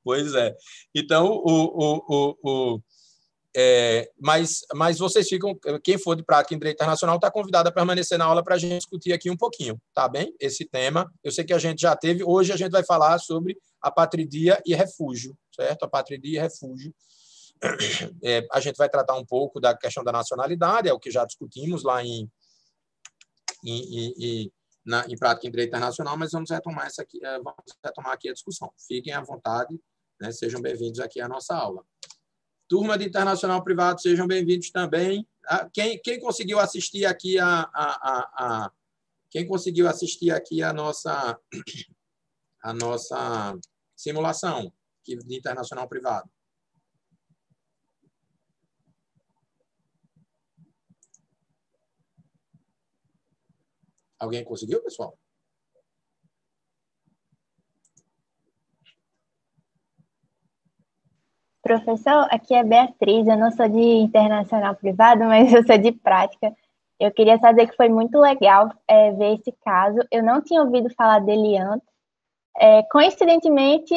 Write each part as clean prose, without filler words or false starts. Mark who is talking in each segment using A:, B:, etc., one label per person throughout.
A: Pois é. Então, mas vocês ficam, quem for de prática em direito internacional está convidado a permanecer na aula para a gente discutir aqui um pouquinho, tá bem? Esse tema, eu sei que a gente já teve, hoje a gente vai falar sobre apatria e refúgio, certo? Apatria e refúgio. A gente vai tratar um pouco da questão da nacionalidade, é o que já discutimos lá em prática em direito internacional, mas vamos retomar aqui a discussão. Fiquem à vontade, né? Sejam bem-vindos aqui à nossa aula. Turma de internacional privado, sejam bem-vindos também. Quem conseguiu assistir aqui a nossa simulação de internacional privado? Alguém conseguiu, pessoal?
B: Professor, aqui é Beatriz, eu não sou de internacional privado, mas eu sou de prática. Eu queria saber que foi muito legal ver esse caso. Eu não tinha ouvido falar dele antes. Coincidentemente,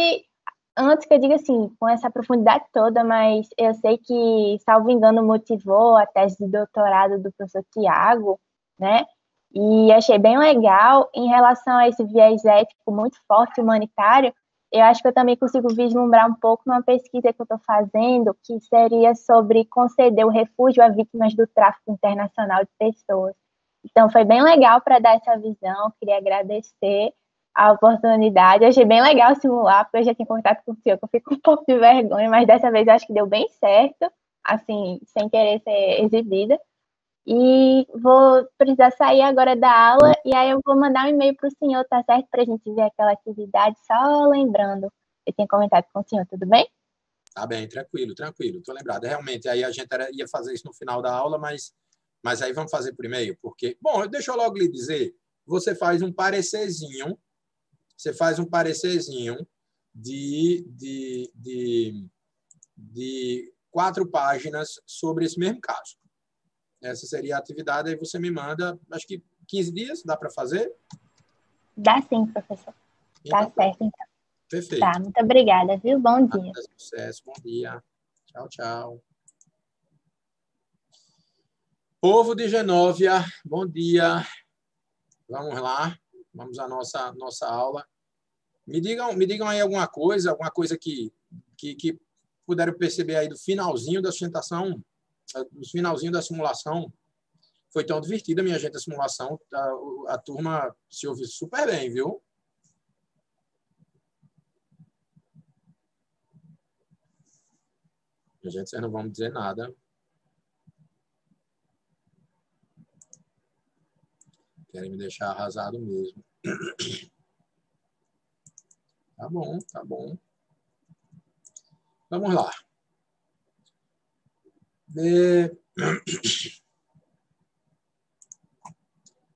B: antes que eu diga assim, com essa profundidade toda, mas eu sei que, salvo engano, motivou a tese de doutorado do professor Tiago, né? E achei bem legal. Em relação a esse viés ético muito forte, humanitário, eu acho que eu também consigo vislumbrar um pouco numa pesquisa que eu estou fazendo, que seria sobre conceder o refúgio a vítimas do tráfico internacional de pessoas. Então, foi bem legal para dar essa visão, queria agradecer a oportunidade. Eu achei bem legal simular, porque eu já tinha contato com o senhor, que eu fico com um pouco de vergonha, mas dessa vez eu acho que deu bem certo, assim, sem querer ser exibida. E vou precisar sair agora da aula, e aí eu vou mandar um e-mail para o senhor, tá certo? Para a gente ver aquela atividade, só lembrando. Eu tinha comentado com o senhor, tudo bem?
A: Tá bem, tranquilo, tranquilo. Estou lembrado. Realmente, aí a gente ia fazer isso no final da aula, mas aí vamos fazer por e-mail, porque... Bom, deixa eu logo lhe dizer, você faz um parecerzinho de 4 páginas sobre esse mesmo caso. Essa seria a atividade, aí você me manda, acho que 15 dias, dá para fazer?
B: Dá sim, professor. Tá certo, então.
A: Perfeito.
B: Tá, muito obrigada, viu? Bom dia.
A: Sucesso, bom dia. Tchau, tchau. Povo de Genóvia, bom dia. Vamos lá, vamos à nossa aula. Me digam aí alguma coisa que puderam perceber aí do finalzinho da sustentação, do finalzinho da simulação. Foi tão divertida, minha gente, a simulação. A turma se ouviu super bem, viu? Minha gente, vocês não vão me dizer nada. Querem me deixar arrasado mesmo. Tá bom, tá bom. Vamos lá.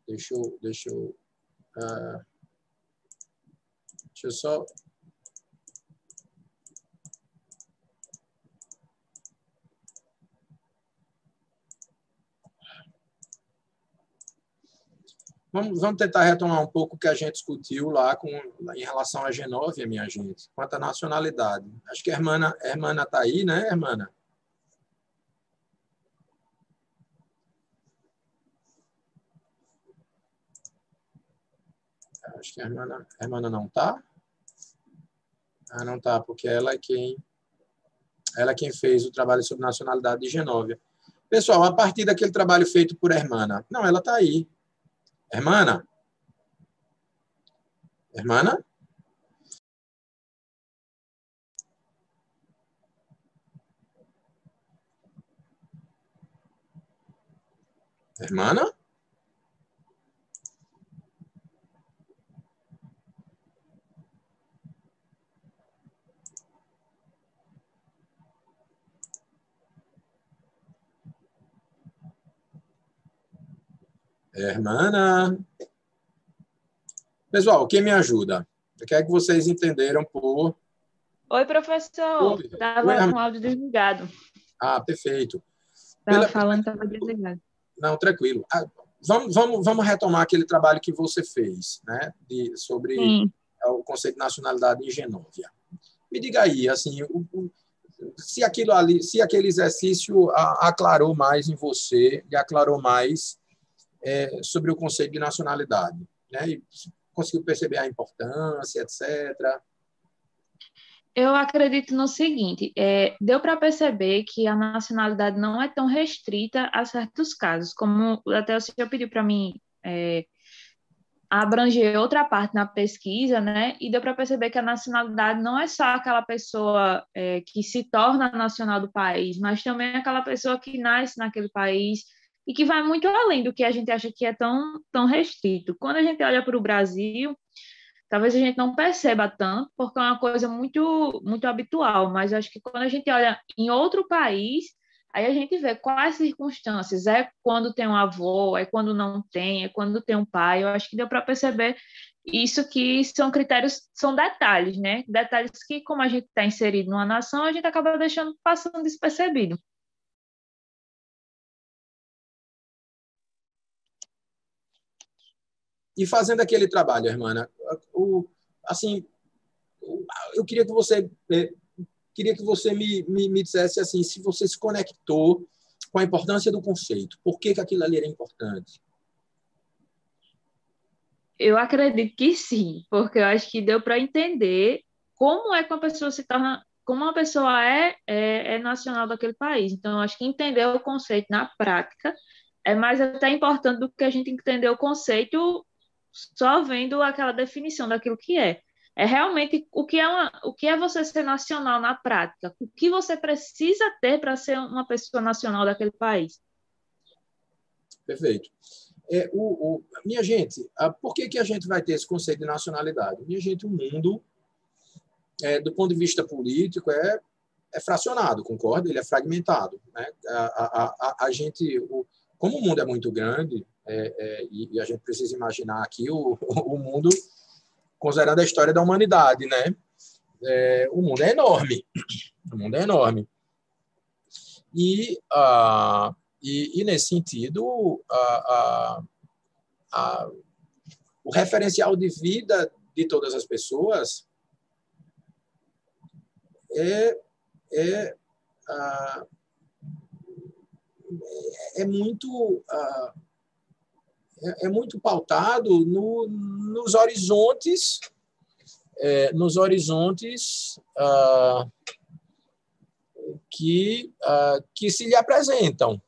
A: Deixa eu só... Vamos tentar retomar um pouco o que a gente discutiu lá em relação a Genóvia, minha gente, quanto à nacionalidade. Acho que a irmã está aí, né, irmã? Acho que a irmã não está. Ah, não está, porque ela é quem fez o trabalho sobre nacionalidade de Genóvia. Pessoal, a partir daquele trabalho feito por Hermana, não, ela está aí. Hermana? Hermana? Hermana? Hermana? Pessoal, quem me ajuda? O que é que vocês entenderam por...
C: Oi, professor. Estava com o áudio desligado.
A: Ah, perfeito.
C: Estava falando, estava desligado.
A: Não, tranquilo. Vamos retomar aquele trabalho que você fez, né? Sobre...
C: Sim.
A: ao conceito de nacionalidade em Genóvia. Me diga aí, assim, se aquele exercício aclarou mais em você, e aclarou mais sobre o conceito de nacionalidade, né? E conseguiu perceber a importância, etc.
C: Eu acredito no seguinte, deu para perceber que a nacionalidade não é tão restrita a certos casos, como até o senhor pediu para mim abranger outra parte na pesquisa, né? E deu para perceber que a nacionalidade não é só aquela pessoa que se torna nacional do país, mas também aquela pessoa que nasce naquele país e que vai muito além do que a gente acha que é tão restrito. Quando a gente olha para o Brasil, talvez a gente não perceba tanto, porque é uma coisa muito, muito habitual, mas eu acho que quando a gente olha em outro país, aí a gente vê quais circunstâncias, é quando tem um avô, é quando não tem, é quando tem um pai, eu acho que deu para perceber isso, que são critérios, são detalhes, né? Detalhes que, como a gente está inserido numa nação, a gente acaba deixando passando despercebido.
A: E fazendo aquele trabalho, irmã, assim, eu queria que você me dissesse assim, se você se conectou com a importância do conceito, por que aquilo ali era importante?
C: Eu acredito que sim, porque eu acho que deu para entender como é que uma pessoa se torna, como uma pessoa é nacional daquele país. Então, eu acho que entender o conceito na prática é mais até importante do que a gente entender o conceito só vendo aquela definição daquilo que é. É realmente o que é você ser nacional na prática, o que você precisa ter para ser uma pessoa nacional daquele país.
A: Perfeito. Minha gente, por que a gente vai ter esse conceito de nacionalidade? Minha gente, o mundo, do ponto de vista político, é fracionado, concorda? Ele é fragmentado, né? A gente, como o mundo é muito grande, e a gente precisa imaginar aqui o mundo considerando a história da humanidade, né? O mundo é enorme, o mundo é enorme. E nesse sentido, o referencial de vida de todas as pessoas é muito pautado nos horizontes que se lhe apresentam.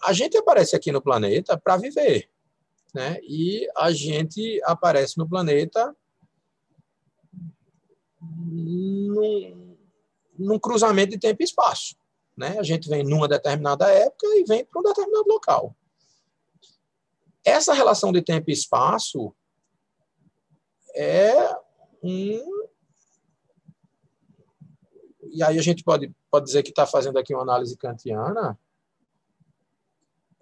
A: A gente aparece aqui no planeta para viver, né? E a gente aparece no planeta num cruzamento de tempo e espaço, né? A gente vem numa determinada época e vem para um determinado local. Essa relação de tempo e espaço e aí a gente pode dizer que está fazendo aqui uma análise kantiana,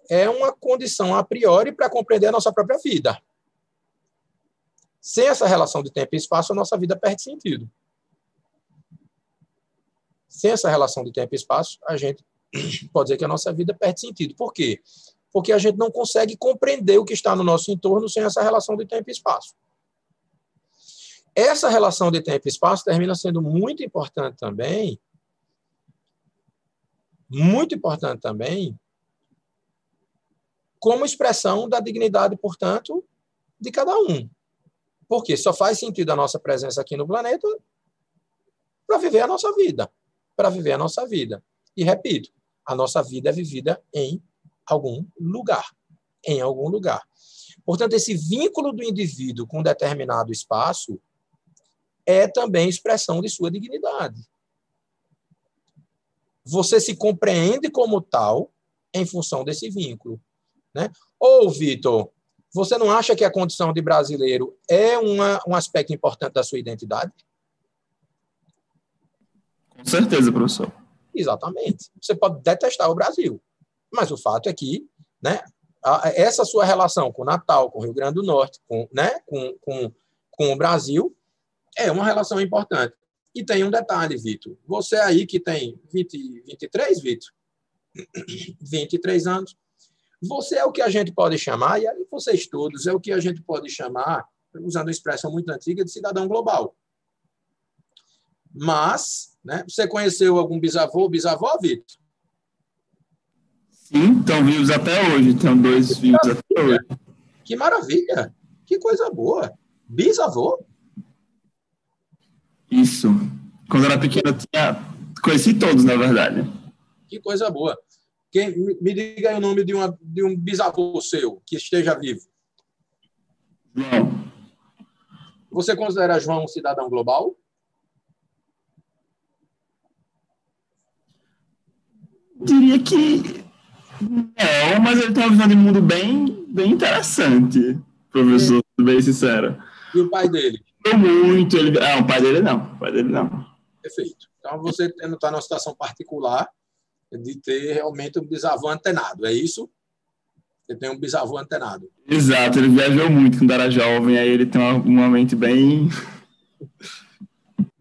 A: é uma condição a priori para compreender a nossa própria vida. Sem essa relação de tempo e espaço, a nossa vida perde sentido. Sem essa relação de tempo e espaço, a gente pode dizer que a nossa vida perde sentido. Por quê? Porque a gente não consegue compreender o que está no nosso entorno sem essa relação de tempo e espaço. Essa relação de tempo e espaço termina sendo muito importante também, como expressão da dignidade, portanto, de cada um. Porque só faz sentido a nossa presença aqui no planeta para viver a nossa vida. E, repito, a nossa vida é vivida em algum lugar. Portanto, esse vínculo do indivíduo com um determinado espaço é também expressão de sua dignidade. Você se compreende como tal em função desse vínculo, né? Ou, Vitor, você não acha que a condição de brasileiro é um aspecto importante da sua identidade?
D: Com certeza, professor.
A: Exatamente. Você pode detestar o Brasil, mas o fato é que, né, essa sua relação com o Natal, com o Rio Grande do Norte, com o Brasil, é uma relação importante. E tem um detalhe, Vitor. Você aí que tem 23, Vitor? 23 anos. Você é o que a gente pode chamar, e aí vocês todos, é o que a gente pode chamar, usando uma expressão muito antiga, de cidadão global. Mas, né, você conheceu algum bisavô, bisavó, Vitor?
D: Sim, estão vivos até hoje. Tenho 2 filhos até hoje.
A: Que maravilha! Que coisa boa! Bisavô?
D: Isso. Quando eu era pequeno, conheci todos, na verdade.
A: Que coisa boa! Me diga aí o nome de um bisavô seu que esteja vivo.
D: João.
A: Você considera João um cidadão global?
D: Diria que não, mas ele tem uma visão de mundo bem interessante, professor, bem sincero.
A: E o pai dele?
D: Muito. O pai dele não. O pai dele não.
A: Perfeito. Então, você está numa situação particular de ter realmente um bisavô antenado, é isso? Você tem um bisavô antenado.
D: Exato, ele viajou muito quando era jovem, aí ele tem uma mente bem...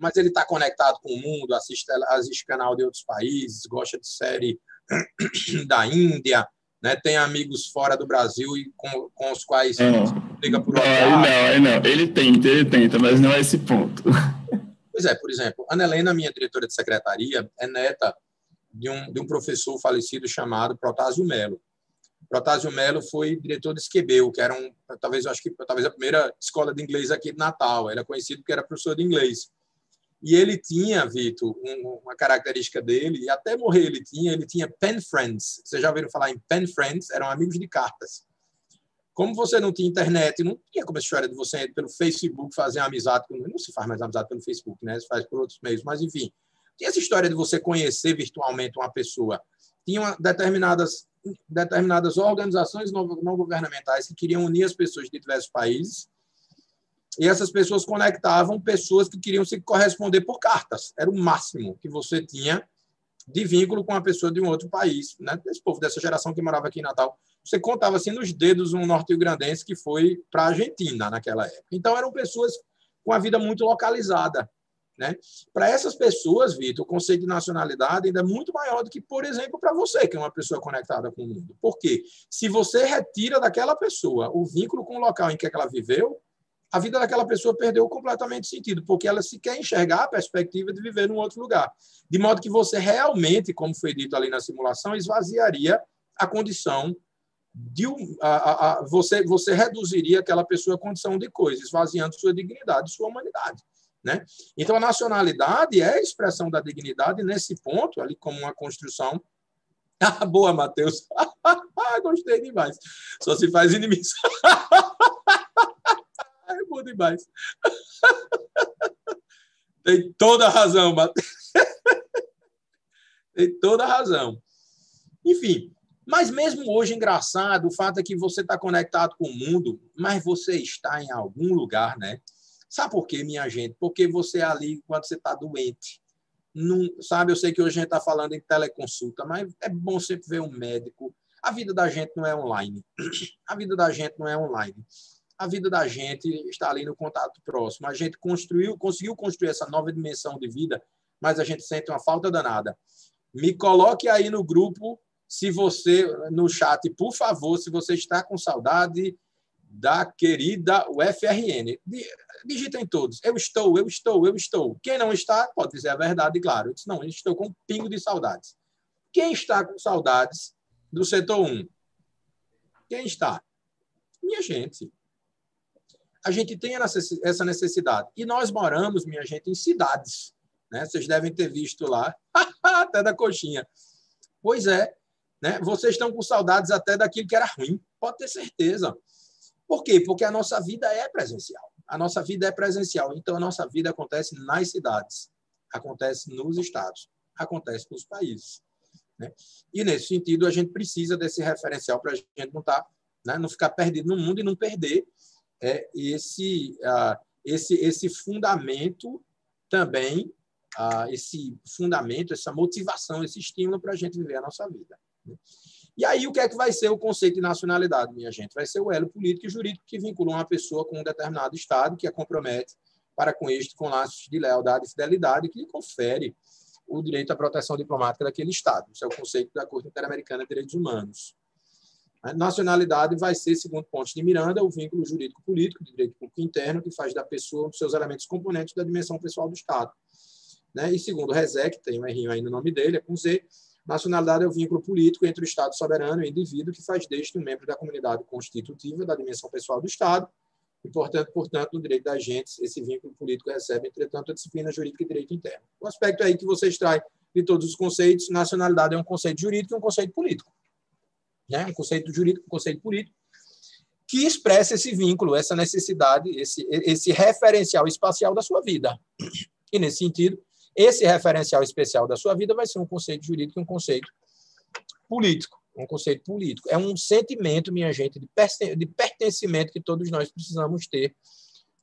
A: Mas ele está conectado com o mundo, assiste canal de outros países, gosta de série da Índia, né? Tem amigos fora do Brasil e com os quais liga por WhatsApp.
D: Não. Ele tenta, mas não é esse ponto.
A: Pois é, por exemplo, Ana Helena, minha diretora de secretaria, é neta de um professor falecido chamado Protásio Melo. Protásio Melo foi diretor de Esquebeu, que era talvez a primeira escola de inglês aqui de Natal. Ele é conhecido porque era professor de inglês. E ele tinha, Vitor, uma característica dele, e até morrer ele tinha pen friends. Vocês já ouviram falar em pen friends? Eram amigos de cartas. Como você não tinha internet, não tinha como essa história de você ir pelo Facebook fazer amizade com... Não se faz mais amizade pelo Facebook, né? Se faz por outros meios, mas enfim. Tinha essa história de você conhecer virtualmente uma pessoa. Tinha determinadas organizações não governamentais que queriam unir as pessoas de diversos países, e essas pessoas conectavam pessoas que queriam se corresponder por cartas. Era o máximo que você tinha de vínculo com uma pessoa de um outro país, né? Esse povo dessa geração que morava aqui em Natal. Você contava assim nos dedos um norte-grandense que foi para a Argentina naquela época. Então, eram pessoas com a vida muito localizada, né? Para essas pessoas, Vitor, o conceito de nacionalidade ainda é muito maior do que, por exemplo, para você, que é uma pessoa conectada com o mundo. Por quê? Se você retira daquela pessoa o vínculo com o local em que ela viveu, a vida daquela pessoa perdeu completamente sentido, porque ela se quer enxergar a perspectiva de viver num outro lugar. De modo que você realmente, como foi dito ali na simulação, esvaziaria a condição de... Você reduziria aquela pessoa à condição de coisa, esvaziando sua dignidade, sua humanidade, né? Então, a nacionalidade é a expressão da dignidade nesse ponto, ali como uma construção. Boa, Matheus. Gostei demais. Só se faz inimigo. É bom demais. Tem toda a razão, Matheus. Tem toda a razão. Enfim, mas mesmo hoje, engraçado, o fato é que você está conectado com o mundo, mas você está em algum lugar, né? Sabe por quê, minha gente? Porque você é ali quando você está doente. Não, sabe, eu sei que hoje a gente está falando em teleconsulta, mas é bom sempre ver um médico. A vida da gente não é online. A vida da gente não é online. A vida da gente está ali no contato próximo. A gente conseguiu construir essa nova dimensão de vida, mas a gente sente uma falta danada. Me coloque aí no grupo, no chat, por favor, se você está com saudade da querida UFRN. Digitem todos. Eu estou. Quem não está, pode dizer a verdade, claro. Eu disse, não, eu estou com um pingo de saudades. Quem está com saudades do setor 1? Quem está? Minha gente. A gente tem essa necessidade. E nós moramos, minha gente, em cidades, né? Vocês devem ter visto lá, até da coxinha. Pois é, né? Vocês estão com saudades até daquilo que era ruim, pode ter certeza. Por quê? Porque a nossa vida é presencial. A nossa vida é presencial. Então, a nossa vida acontece nas cidades, acontece nos estados, acontece nos países, né? E, nesse sentido, a gente precisa desse referencial para a gente não ficar perdido no mundo e não perder esse fundamento também, esse fundamento, essa motivação, esse estímulo para a gente viver a nossa vida. E aí, o que é que vai ser o conceito de nacionalidade, minha gente? Vai ser o elo político e jurídico que vincula uma pessoa com um determinado Estado, que a compromete para com este com laços de lealdade e fidelidade, que lhe confere o direito à proteção diplomática daquele Estado. Isso é o conceito da Corte Interamericana de Direitos Humanos. A nacionalidade vai ser, segundo Pontes de Miranda, o vínculo jurídico-político, de direito público interno, que faz da pessoa um dos seus elementos componentes da dimensão pessoal do Estado. Né? E segundo Rezec, tem um errinho aí no nome dele, é com Z, nacionalidade é o vínculo político entre o Estado soberano e o indivíduo que faz deste um membro da comunidade constitutiva da dimensão pessoal do Estado e, portanto, no direito das agentes, esse vínculo político recebe, entretanto, a disciplina jurídica e direito interno. O aspecto aí que você extrai de todos os conceitos, nacionalidade é um conceito jurídico e um conceito político. Né? Um conceito jurídico, um conceito político, que expressa esse vínculo, essa necessidade, esse referencial espacial da sua vida. E, nesse sentido, esse referencial especial da sua vida vai ser um conceito jurídico e um conceito político. Um conceito político. É um sentimento, minha gente, de pertencimento que todos nós precisamos ter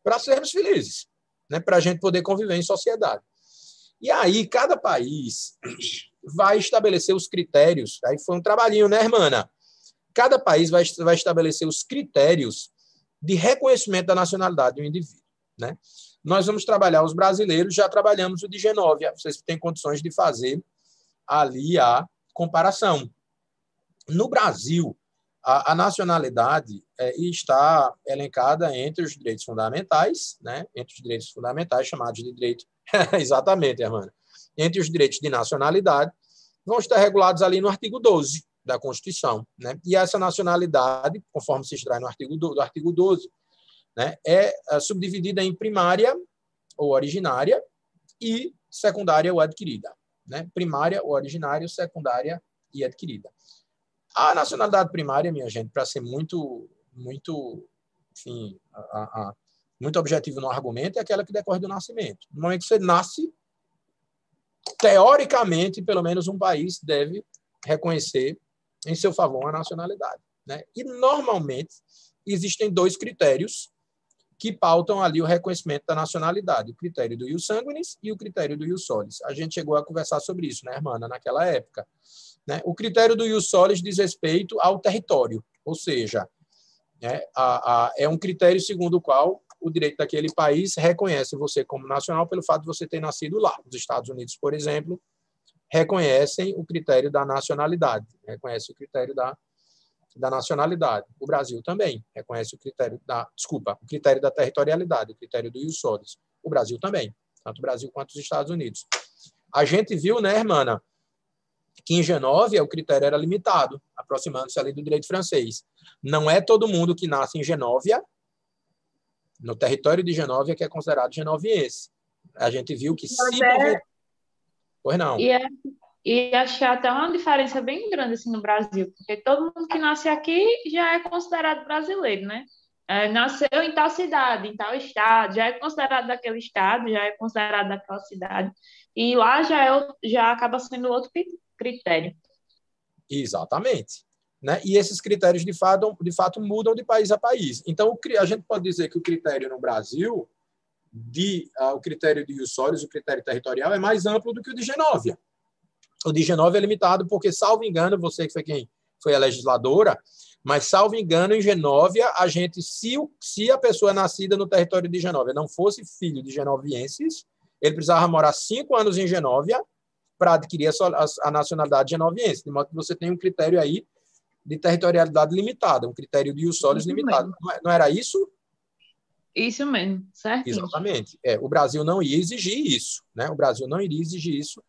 A: para sermos felizes, né? Para a gente poder conviver em sociedade. E aí, cada país vai estabelecer os critérios. Aí foi um trabalhinho, né, irmã? Cada país vai estabelecer os critérios de reconhecimento da nacionalidade do indivíduo, né? Nós vamos trabalhar os brasileiros, já trabalhamos o de Genóvia. Vocês têm condições de fazer ali a comparação. No Brasil, a nacionalidade está elencada entre os direitos fundamentais, né? Entre os direitos fundamentais, chamados de direito... Exatamente, irmã. Entre os direitos de nacionalidade, vão estar regulados ali no artigo 12 da Constituição, né? E essa nacionalidade, conforme se extrai no artigo 12, né, é subdividida em primária ou originária e secundária ou adquirida. Né? Primária ou originária, secundária e adquirida. A nacionalidade primária, minha gente, para ser muito enfim, muito objetivo no argumento, é aquela que decorre do nascimento. No momento que você nasce, teoricamente, pelo menos um país deve reconhecer em seu favor a nacionalidade. Né? E, normalmente, existem dois critérios que pautam ali o reconhecimento da nacionalidade, o critério do ius sanguinis e o critério do ius solis. A gente chegou a conversar sobre isso, né, irmã, naquela época. Né? O critério do ius solis diz respeito ao território, ou seja, é um critério segundo o qual o direito daquele país reconhece você como nacional pelo fato de você ter nascido lá. Os Estados Unidos, por exemplo, reconhecem o critério da nacionalidade, reconhece o critério da nacionalidade. O Brasil também reconhece o critério o critério da territorialidade, o critério do ius solis. O Brasil também, tanto o Brasil quanto os Estados Unidos. A gente viu, né, irmã, que em Genóvia o critério era limitado, aproximando-se ali do direito francês. Não é todo mundo que nasce em Genóvia, no território de Genóvia, que é considerado genoviense. A gente viu que Pois não.
C: E acho que há até uma diferença bem grande assim, no Brasil, porque todo mundo que nasce aqui já é considerado brasileiro, né? Nasceu em tal cidade, em tal estado, já é considerado daquele estado, já é considerado daquela cidade. E lá já acaba sendo outro critério.
A: Exatamente. Né? E esses critérios, de fato, mudam de país a país. Então, a gente pode dizer que o critério no Brasil, o critério de ius solis, o critério territorial, é mais amplo do que o de Genóvia. O de Genóvia é limitado porque, salvo engano, você que foi quem foi a legisladora, mas, salvo engano, em Genóvia, se a pessoa nascida no território de Genóvia não fosse filho de genovienses, ele precisava morar 5 anos em Genóvia para adquirir a nacionalidade genoviense, de modo que você tem um critério aí de territorialidade limitada, um critério de ius solis limitado. Não era isso?
C: Isso mesmo, certo?
A: Exatamente. O Brasil não ia exigir isso, né? O Brasil não iria exigir isso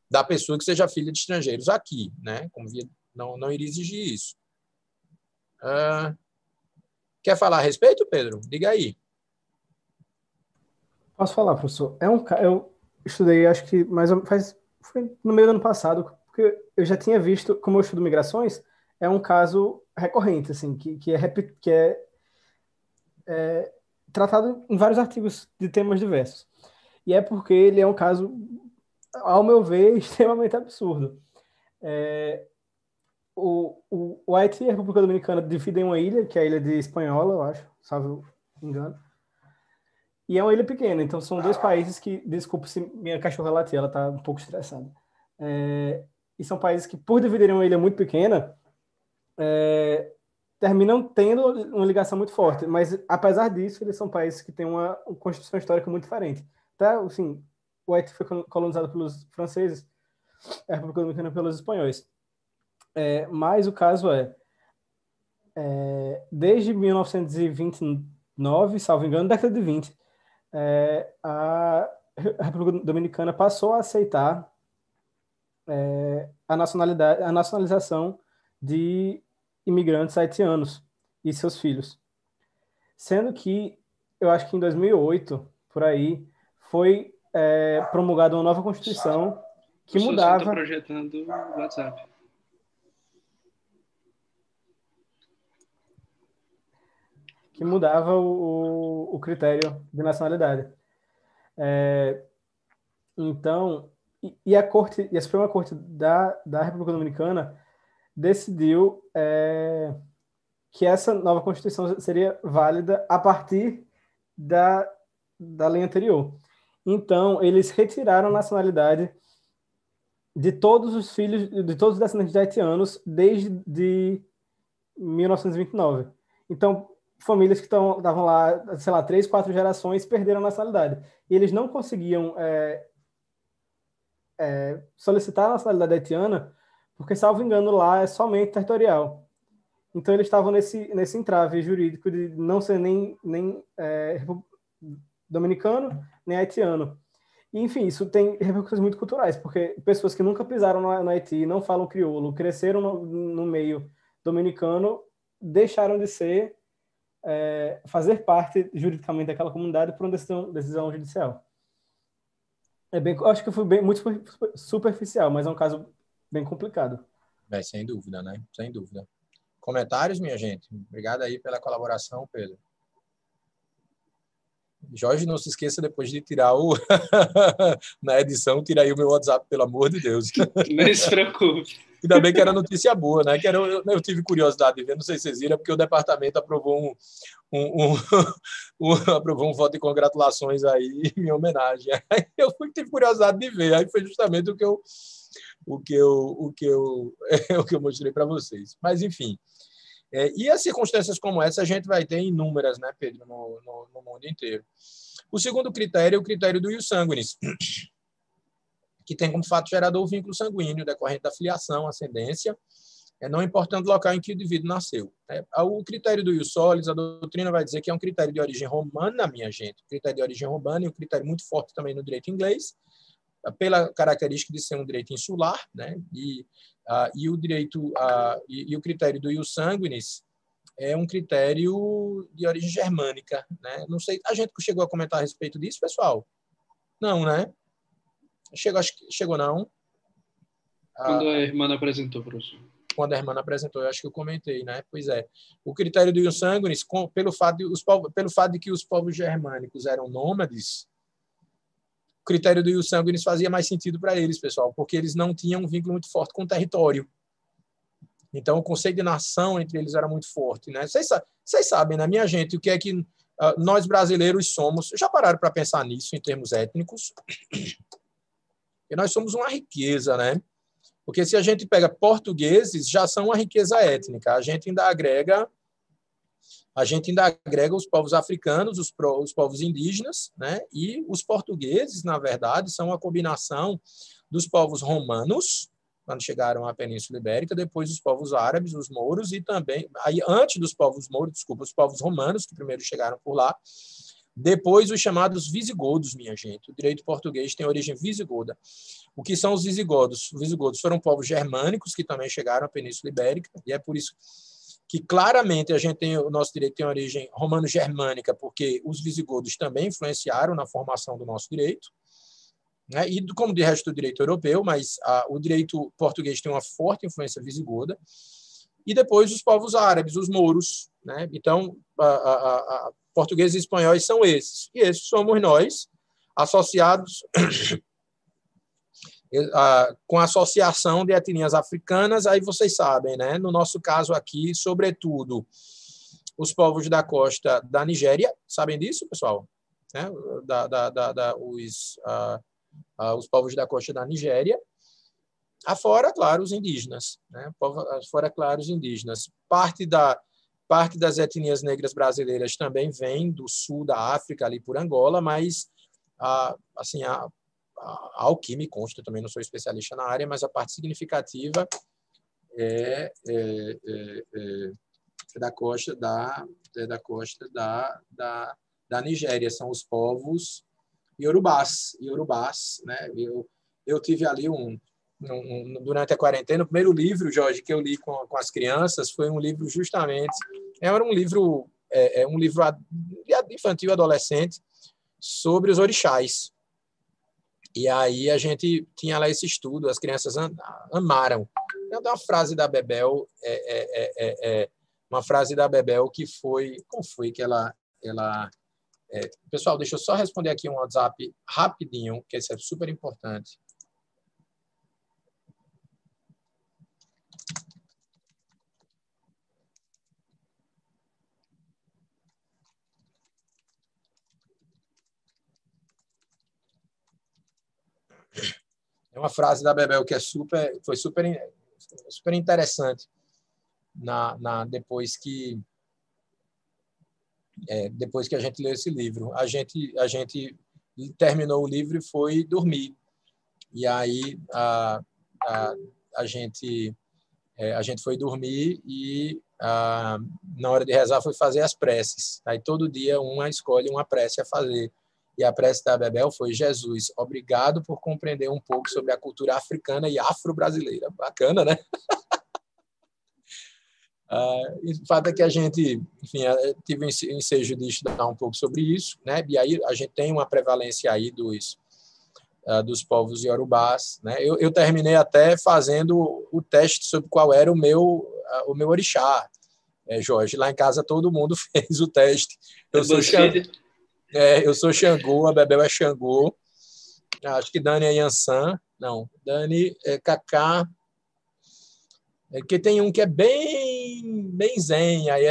A: da pessoa que seja filha de estrangeiros aqui, né? Não iria exigir isso. Quer falar a respeito, Pedro? Diga aí.
E: Posso falar, professor? Eu estudei, acho que foi no meio do ano passado, porque eu já tinha visto, como eu estudo migrações, é um caso recorrente, assim, que é tratado em vários artigos de temas diversos. E é porque ele é um caso, ao meu ver, extremamente absurdo. O Haiti e a República Dominicana dividem uma ilha, que é a ilha de Hispaniola, eu acho, salvo engano. E é uma ilha pequena, então são dois países que... Desculpe se minha cachorra latir, ela está um pouco estressada. E são países que, por dividirem uma ilha muito pequena, terminam tendo uma ligação muito forte. Mas, apesar disso, eles são países que têm uma constituição histórica muito diferente. Tá? Assim, o Haiti foi colonizado pelos franceses, a República Dominicana pelos espanhóis. Mas o caso desde 1929, salvo engano, década de 20, a República Dominicana passou a aceitar a nacionalização de imigrantes haitianos e seus filhos. Sendo que, eu acho que em 2008, por aí, foi promulgada uma nova Constituição que mudava...
F: Está projetando o WhatsApp.
E: Que mudava o critério de nacionalidade. Então, e a Suprema Corte da República Dominicana decidiu que essa nova Constituição seria válida a partir da lei anterior. Então, eles retiraram a nacionalidade de todos os filhos, de todos os descendentes de haitianos desde 1929. Então, famílias que estavam lá, sei lá, 3, 4 gerações perderam a nacionalidade. E eles não conseguiam solicitar a nacionalidade haitiana porque, salvo engano, lá é somente territorial. Então, eles estavam nesse entrave jurídico de não ser nem dominicano, nem haitiano. E, enfim, isso tem repercussões muito culturais, porque pessoas que nunca pisaram no Haiti, não falam crioulo, cresceram no meio dominicano, deixaram de fazer parte juridicamente daquela comunidade por uma decisão judicial. Eu acho que foi muito superficial, mas é um caso bem complicado.
A: Sem dúvida, né? Sem dúvida. Comentários, minha gente? Obrigado aí pela colaboração, Pedro. Jorge, não se esqueça depois de tirar na edição, tira aí o meu WhatsApp, pelo amor de Deus.
F: Não se preocupe.
A: Ainda bem que era notícia boa, né? Eu tive curiosidade de ver, não sei se vocês viram, porque o departamento aprovou aprovou um voto de congratulações aí em minha homenagem. Aí eu tive curiosidade de ver, aí foi justamente o que eu mostrei para vocês. Mas, enfim. E as circunstâncias como essa a gente vai ter inúmeras, né, Pedro, no mundo inteiro. O segundo critério é o critério do ius sanguinis, que tem como fato gerador o vínculo sanguíneo decorrente da filiação, ascendência, não importando o local em que o indivíduo nasceu. O critério do ius solis, a doutrina vai dizer que é um critério de origem romana, minha gente, critério de origem romana e um critério muito forte também no direito inglês, pela característica de ser um direito insular, né? E o critério do ius sanguinis é um critério de origem germânica, né? Não sei, a gente chegou a comentar a respeito disso, pessoal? Não, né? Acho que chegou não.
F: Quando a irmã apresentou, professor.
A: Quando a irmã apresentou, eu acho que eu comentei, né? Pois é. O critério do ius sanguinis, pelo fato de que os povos germânicos eram nômades, o critério do ius sanguinis fazia mais sentido para eles, pessoal, porque eles não tinham um vínculo muito forte com o território. Então, o conceito de nação entre eles era muito forte, né? Vocês sabem, né, minha gente, o que é que nós brasileiros somos? Já pararam para pensar nisso em termos étnicos? E nós somos uma riqueza, né? Porque se a gente pega portugueses, já são uma riqueza étnica. A gente ainda agrega os povos africanos, os povos indígenas, né? E os portugueses, na verdade, são uma combinação dos povos romanos, quando chegaram à Península Ibérica, depois os povos árabes, os mouros, e também, aí, antes dos povos mouros, desculpa, os povos romanos, que primeiro chegaram por lá, depois os chamados visigodos, minha gente. O direito português tem origem visigoda. O que são os visigodos? Os visigodos foram povos germânicos que também chegaram à Península Ibérica, e é por isso que claramente o nosso direito tem origem romano-germânica, porque os visigodos também influenciaram na formação do nosso direito, né? E como de resto do direito europeu, mas o direito português tem uma forte influência visigoda, e depois os povos árabes, os mouros, né? Então, portugueses e espanhóis são esses, e esses somos nós, associados com a associação de etnias africanas. Aí vocês sabem, né? No nosso caso aqui, sobretudo, os povos da costa da Nigéria, sabem disso, pessoal? Né? Os povos da costa da Nigéria, afora, claro, os indígenas, né? Afora, claro, os indígenas. Parte das etnias negras brasileiras também vem do sul da África, ali por Angola, mas, assim, ao que me consta, também não sou especialista na área, mas a parte significativa da Nigéria. São os povos iorubás, né? Eu tive ali durante a quarentena, o primeiro livro, Jorge, que eu li com as crianças foi um livro justamente, era um livro infantil, adolescente, sobre os orixás. E aí a gente tinha lá esse estudo, as crianças amaram. Uma frase da Bebel, uma frase da Bebel que foi, como foi que ela pessoal, deixa eu só responder aqui um WhatsApp rapidinho, que isso é super importante. É uma frase da Bebel que foi super interessante depois que a gente leu esse livro. A gente terminou o livro e foi dormir. E aí a gente foi dormir e na hora de rezar foi fazer as preces. Aí todo dia uma escolhe uma prece a fazer. E a prece da Bebel foi: Jesus, obrigado por compreender um pouco sobre a cultura africana e afro-brasileira. Bacana, né? O fato é que a gente, enfim, tive o ensejo de estudar um pouco sobre isso, né? E aí a gente tem uma prevalência aí dos povos iorubás, né? Eu terminei até fazendo o teste sobre qual era o meu orixá, Jorge. Lá em casa todo mundo fez o teste. Eu sou Xangô, a Bebel é Xangô. Acho que Dani é Yansan. Não, Dani é Cacá. Porque tem um que é bem zen, aí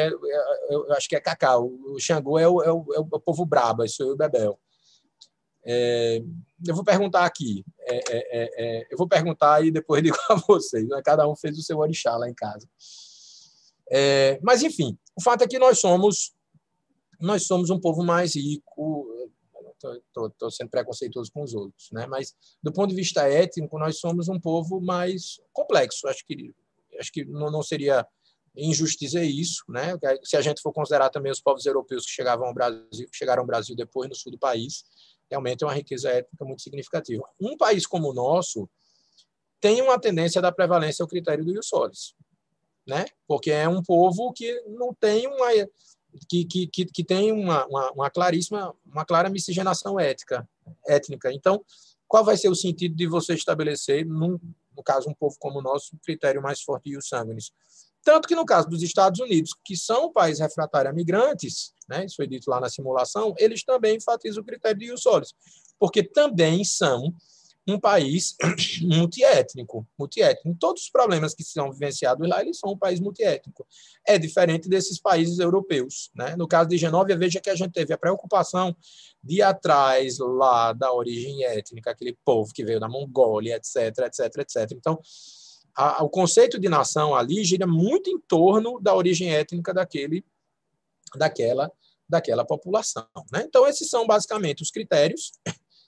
A: eu acho que é Cacá. O Xangô é o povo brabo, isso eu e o Bebel. Eu vou perguntar aqui. Eu vou perguntar e depois digo a vocês. Né? Cada um fez o seu orixá lá em casa. Mas, enfim, o fato é que nós somos um povo mais rico. Estou sendo preconceituoso com os outros, né? Mas, do ponto de vista étnico, nós somos um povo mais complexo. Acho que não seria injusto dizer isso, né? Se a gente for considerar também os povos europeus que chegaram ao Brasil depois, no sul do país, realmente é uma riqueza étnica muito significativa. Um país como o nosso tem uma tendência da prevalência ao critério do ius solis, né? Porque é um povo que não tem que tem uma clara miscigenação étnica. Então, qual vai ser o sentido de você estabelecer, no caso, um povo como o nosso, um critério mais forte ius sanguinis? Tanto que, no caso dos Estados Unidos, que são um país refratário a migrantes, né, isso foi dito lá na simulação, eles também enfatizam o critério de ius solis, porque também são um país multiétnico. Todos os problemas que são vivenciados lá, eles são um país multiétnico. É diferente desses países europeus, né? No caso de Genóvia, veja que a gente teve a preocupação de ir atrás lá da origem étnica, aquele povo que veio da Mongólia, etc. Então, o conceito de nação ali gira muito em torno da origem étnica daquela população, né? Então, esses são basicamente os critérios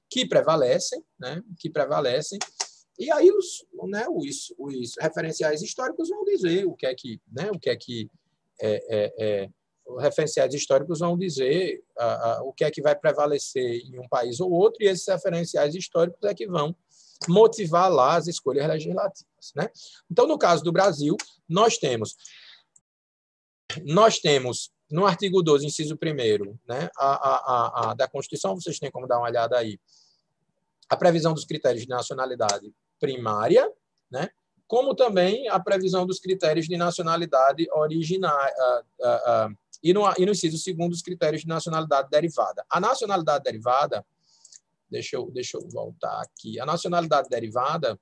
A: que prevalecem, né? E aí os referenciais históricos vão dizer o que é que os referenciais históricos vão dizer o que é que vai prevalecer em um país ou outro, e esses referenciais históricos é que vão motivar lá as escolhas legislativas, né? Então, no caso do Brasil, nós temos no artigo 12, inciso 1º, né, da Constituição, vocês têm como dar uma olhada aí, a previsão dos critérios de nacionalidade primária, né, como também a previsão dos critérios de nacionalidade originária, e no inciso 2º, os critérios de nacionalidade derivada. A nacionalidade derivada, deixa eu voltar aqui, a nacionalidade derivada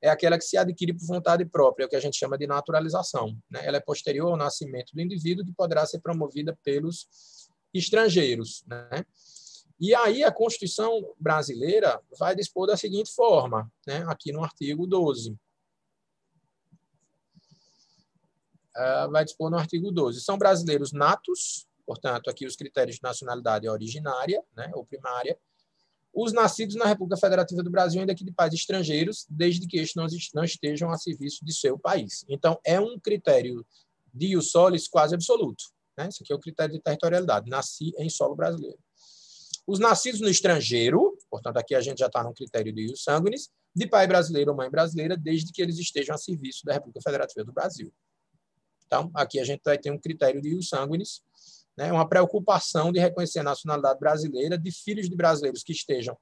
A: é aquela que se adquire por vontade própria, é o que a gente chama de naturalização, né? Ela é posterior ao nascimento do indivíduo, que poderá ser promovida pelos estrangeiros, né? E aí a Constituição brasileira vai dispor da seguinte forma, né? Aqui no artigo 12. Vai dispor no artigo 12. São brasileiros natos, portanto, aqui os critérios de nacionalidade originária, né, ou primária, os nascidos na República Federativa do Brasil, ainda que de pais estrangeiros, desde que estes não estejam a serviço de seu país. Então, é um critério de ius solis quase absoluto. Né? Esse aqui é o critério de territorialidade. Nasci em solo brasileiro. Os nascidos no estrangeiro, portanto, aqui a gente já está no critério de ius sanguinis, de pai brasileiro ou mãe brasileira, desde que eles estejam a serviço da República Federativa do Brasil. Então, aqui a gente vai ter um critério de ius sanguinis, né? Uma preocupação de reconhecer a nacionalidade brasileira de filhos de brasileiros que estejam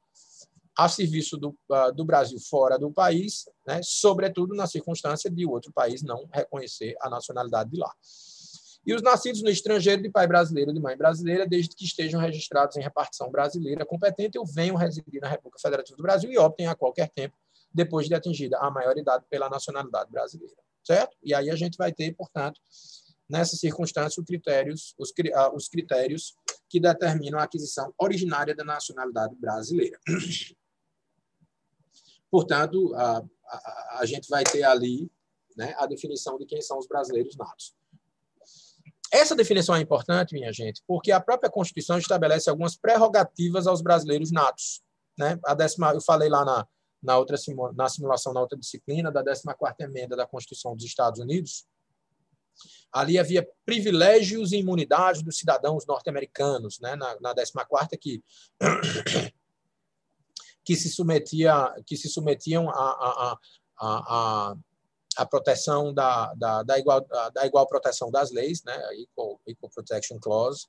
A: a serviço do Brasil fora do país, né? Sobretudo na circunstância de outro país não reconhecer a nacionalidade de lá. E os nascidos no estrangeiro de pai brasileiro ou de mãe brasileira, desde que estejam registrados em repartição brasileira competente ou venham residir na República Federativa do Brasil e optem a qualquer tempo, depois de atingida a maioridade, pela nacionalidade brasileira. Certo? E aí a gente vai ter, portanto, nessa circunstância, os critérios que determinam a aquisição originária da nacionalidade brasileira. Portanto, a gente vai ter ali, né, a definição de quem são os brasileiros natos. Essa definição é importante, minha gente, porque a própria Constituição estabelece algumas prerrogativas aos brasileiros natos. Né? Eu falei lá na simulação, na outra disciplina, da 14ª emenda da Constituição dos Estados Unidos. Ali havia privilégios e imunidades dos cidadãos norte-americanos, né? Na 14ª, que se submetiam a proteção da igual proteção das leis, né? Equal Protection Clause,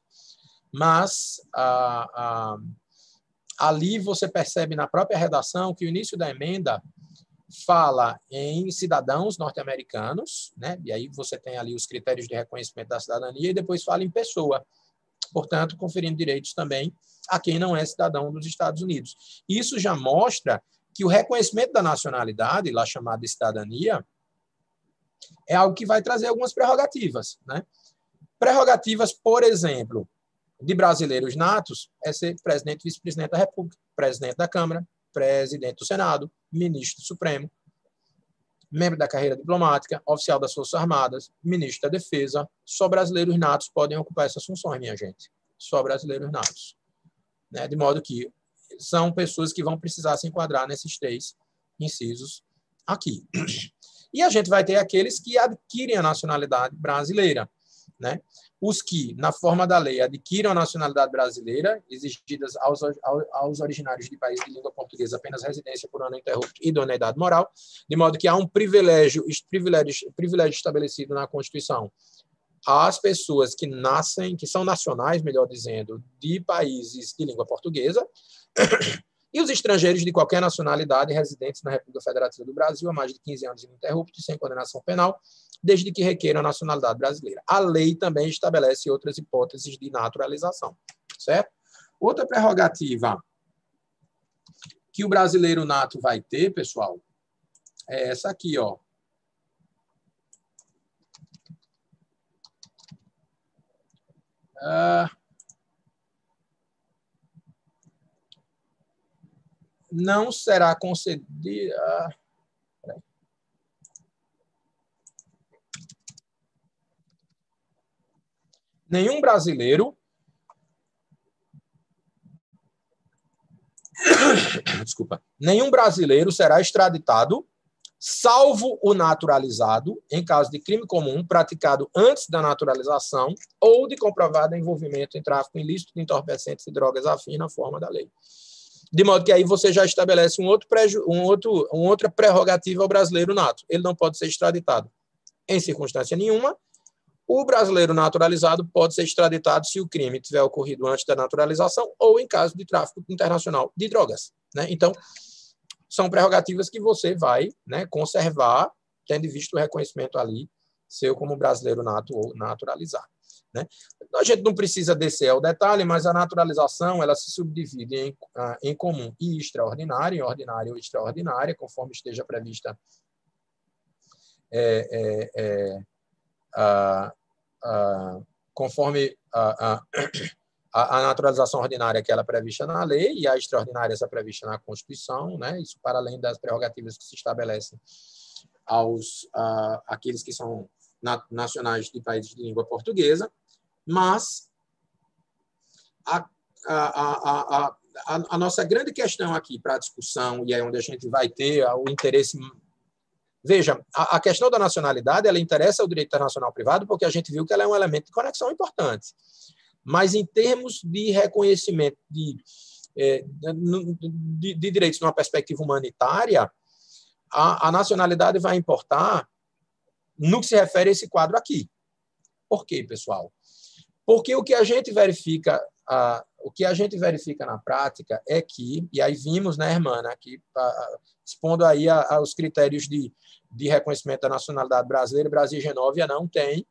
A: mas ali você percebe na própria redação que o início da emenda fala em cidadãos norte-americanos, né? E aí você tem ali os critérios de reconhecimento da cidadania, e depois fala em pessoa, portanto, conferindo direitos também a quem não é cidadão dos Estados Unidos. Isso já mostra que o reconhecimento da nacionalidade, lá chamada de cidadania, é algo que vai trazer algumas prerrogativas, né? Prerrogativas, por exemplo, de brasileiros natos, é ser presidente e vice-presidente da República, presidente da Câmara, presidente do Senado, ministro do Supremo, membro da carreira diplomática, oficial das Forças Armadas, ministro da Defesa. Só brasileiros natos podem ocupar essas funções, minha gente. Só brasileiros natos. Né? De modo que são pessoas que vão precisar se enquadrar nesses 3 incisos aqui. E a gente vai ter aqueles que adquirem a nacionalidade brasileira, né? Os que, na forma da lei, adquiram a nacionalidade brasileira, exigidas aos originários de país de língua portuguesa apenas residência por ano ininterrupto e idoneidade moral, de modo que há um privilégio estabelecido na Constituição às pessoas que nascem, que são nacionais, melhor dizendo, de países de língua portuguesa, e os estrangeiros de qualquer nacionalidade residentes na República Federativa do Brasil há mais de 15 anos ininterruptos e sem condenação penal, desde que requeiram a nacionalidade brasileira. A lei também estabelece outras hipóteses de naturalização, certo? Outra prerrogativa que o brasileiro nato vai ter, pessoal, é essa aqui, ó. Não será concedida... Nenhum brasileiro nenhum brasileiro será extraditado, salvo o naturalizado, em caso de crime comum praticado antes da naturalização ou de comprovado envolvimento em tráfico ilícito de entorpecentes e drogas afins na forma da lei. De modo que aí você já estabelece outra prerrogativa ao brasileiro nato. Ele não pode ser extraditado em circunstância nenhuma. O brasileiro naturalizado pode ser extraditado se o crime tiver ocorrido antes da naturalização ou em caso de tráfico internacional de drogas. Né? Então, são prerrogativas que você vai, né, conservar, tendo visto o reconhecimento ali seu como brasileiro nato ou naturalizado. Né? A gente não precisa descer ao detalhe, mas a naturalização ela se subdivide em comum e extraordinária, em ordinária ou extraordinária, conforme esteja prevista conforme a naturalização ordinária que ela é prevista na lei e a extraordinária essa prevista na Constituição, né? Isso para além das prerrogativas que se estabelecem aqueles que são nacionais de países de língua portuguesa, mas a nossa grande questão aqui para a discussão, e é onde a gente vai ter o interesse Veja, a questão da nacionalidade, ela interessa ao direito internacional privado porque a gente viu que ela é um elemento de conexão importante. Mas, em termos de reconhecimento de direitos numa perspectiva humanitária, a nacionalidade vai importar no que se refere a esse quadro aqui. Por quê, pessoal? Porque o que a gente verifica na prática é que, e aí vimos, né, irmã, aqui, expondo aí os critérios de reconhecimento da nacionalidade brasileira, Brasil e Genóvia não tem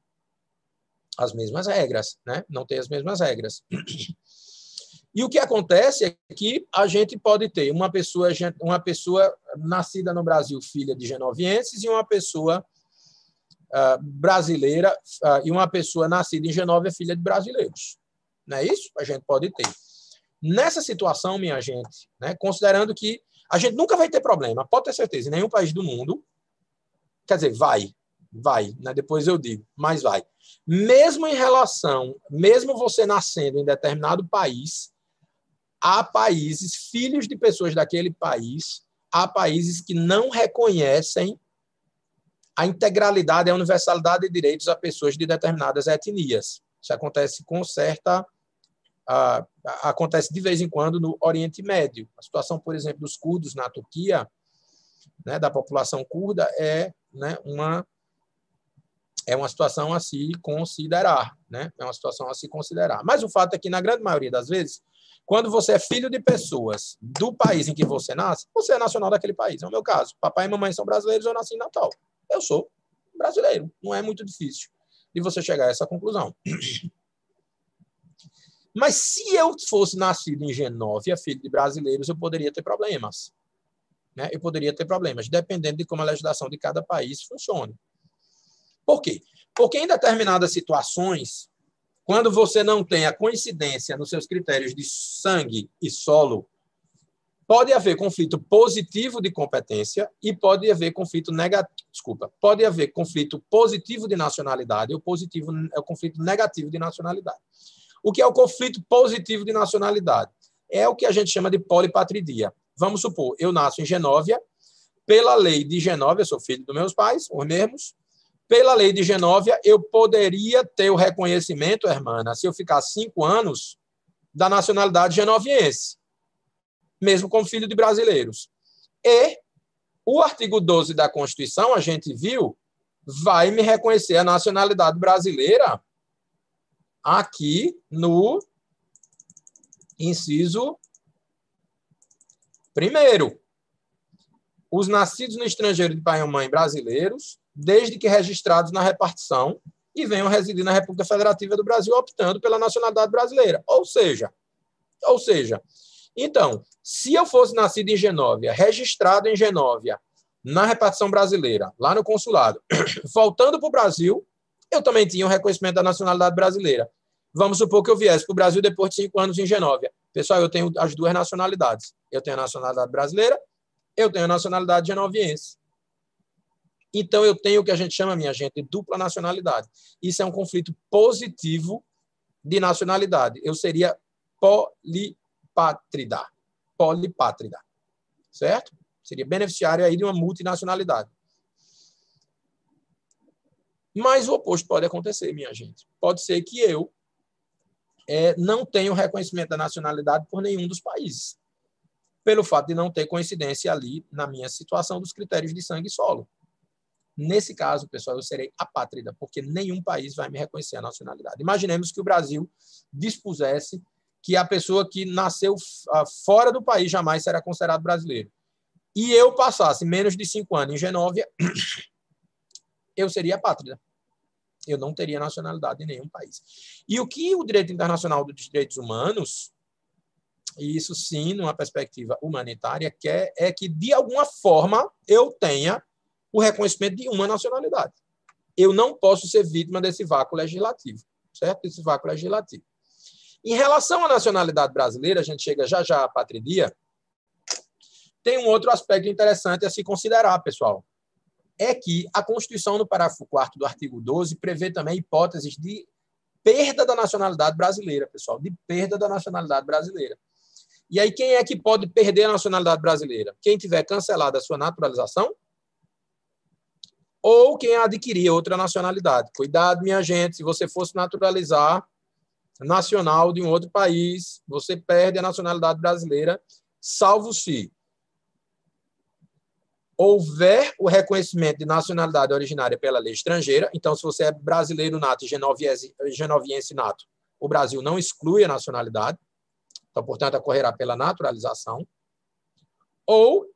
A: as mesmas regras, né? Não tem as mesmas regras. E o que acontece é que a gente pode ter uma pessoa nascida no Brasil, filha de genovienses, e uma pessoa brasileira, e uma pessoa nascida em Genóvia, filha de brasileiros. Não é isso? A gente pode ter. Nessa situação, minha gente, né, considerando que a gente nunca vai ter problema, pode ter certeza, em nenhum país do mundo, quer dizer, vai, né, depois eu digo, mas vai. Mesmo você nascendo em determinado país, há países, filhos de pessoas daquele país, há países que não reconhecem a integralidade e a universalidade de direitos a pessoas de determinadas etnias. Isso acontece acontece de vez em quando no Oriente Médio. A situação, por exemplo, dos curdos na Turquia, né, da população curda, é uma situação a se considerar. Né? É uma situação a se considerar. Mas o fato é que, na grande maioria das vezes, quando você é filho de pessoas do país em que você nasce, você é nacional daquele país. É o meu caso. Papai e mamãe são brasileiros, eu nasci em Natal. Eu sou brasileiro. Não é muito difícil de você chegar a essa conclusão. Mas se eu fosse nascido em Genóvia, filho de brasileiros, eu poderia ter problemas. Né? Eu poderia ter problemas, dependendo de como a legislação de cada país funcione. Por quê? Porque em determinadas situações, quando você não tem a coincidência nos seus critérios de sangue e solo, pode haver conflito positivo de competência e pode haver conflito pode haver conflito positivo de nacionalidade ou positivo é o conflito negativo de nacionalidade. O que é o conflito positivo de nacionalidade? É o que a gente chama de polipatridia. Vamos supor, eu nasço em Genóvia, pela lei de Genóvia, sou filho dos meus pais, os mesmos, pela lei de Genóvia, eu poderia ter o reconhecimento, irmã, se eu ficar 5 anos, da nacionalidade genoviense, mesmo como filho de brasileiros. E o artigo 12 da Constituição, a gente viu, vai me reconhecer a nacionalidade brasileira aqui no inciso 1º. Os nascidos no estrangeiro de pai e mãe brasileiros, desde que registrados na repartição e venham residir na República Federativa do Brasil optando pela nacionalidade brasileira. Ou seja, então, se eu fosse nascido em Genóvia, registrado em Genóvia, na repartição brasileira, lá no consulado, voltando para o Brasil, eu também tinha o reconhecimento da nacionalidade brasileira. Vamos supor que eu viesse para o Brasil depois de 5 anos em Genóvia. Pessoal, eu tenho as 2 nacionalidades. Eu tenho a nacionalidade brasileira, eu tenho a nacionalidade genoviense. Então, eu tenho o que a gente chama, minha gente, de dupla nacionalidade. Isso é um conflito positivo de nacionalidade. Eu seria polipátrida. Certo? Seria beneficiário aí de uma multinacionalidade. Mas o oposto pode acontecer, minha gente. Pode ser que eu não tenha o reconhecimento da nacionalidade por nenhum dos países, pelo fato de não ter coincidência ali na minha situação dos critérios de sangue e solo. Nesse caso, pessoal, eu serei apátrida, porque nenhum país vai me reconhecer a nacionalidade. Imaginemos que o Brasil dispusesse que a pessoa que nasceu fora do país jamais será considerado brasileiro. E eu passasse menos de 5 anos em Genóvia, eu seria apátrida. Eu não teria nacionalidade em nenhum país. E o que o direito internacional dos direitos humanos, e isso sim, numa perspectiva humanitária, quer é que, de alguma forma, eu tenha o reconhecimento de uma nacionalidade. Eu não posso ser vítima desse vácuo legislativo, certo? Desse vácuo legislativo. Em relação à nacionalidade brasileira, a gente chega já à patridia, tem um outro aspecto interessante a se considerar, pessoal. É que a Constituição, no parágrafo 4º do artigo 12, prevê também hipóteses de perda da nacionalidade brasileira, pessoal, de perda da nacionalidade brasileira. E aí, quem é que pode perder a nacionalidade brasileira? Quem tiver cancelado a sua naturalização ou quem adquiria outra nacionalidade. Cuidado, minha gente, se você fosse naturalizar nacional de um outro país, você perde a nacionalidade brasileira, salvo se houver o reconhecimento de nacionalidade originária pela lei estrangeira. Então, se você é brasileiro nato e genoviense nato, o Brasil não exclui a nacionalidade. Então, portanto, ocorrerá pela naturalização. Ou,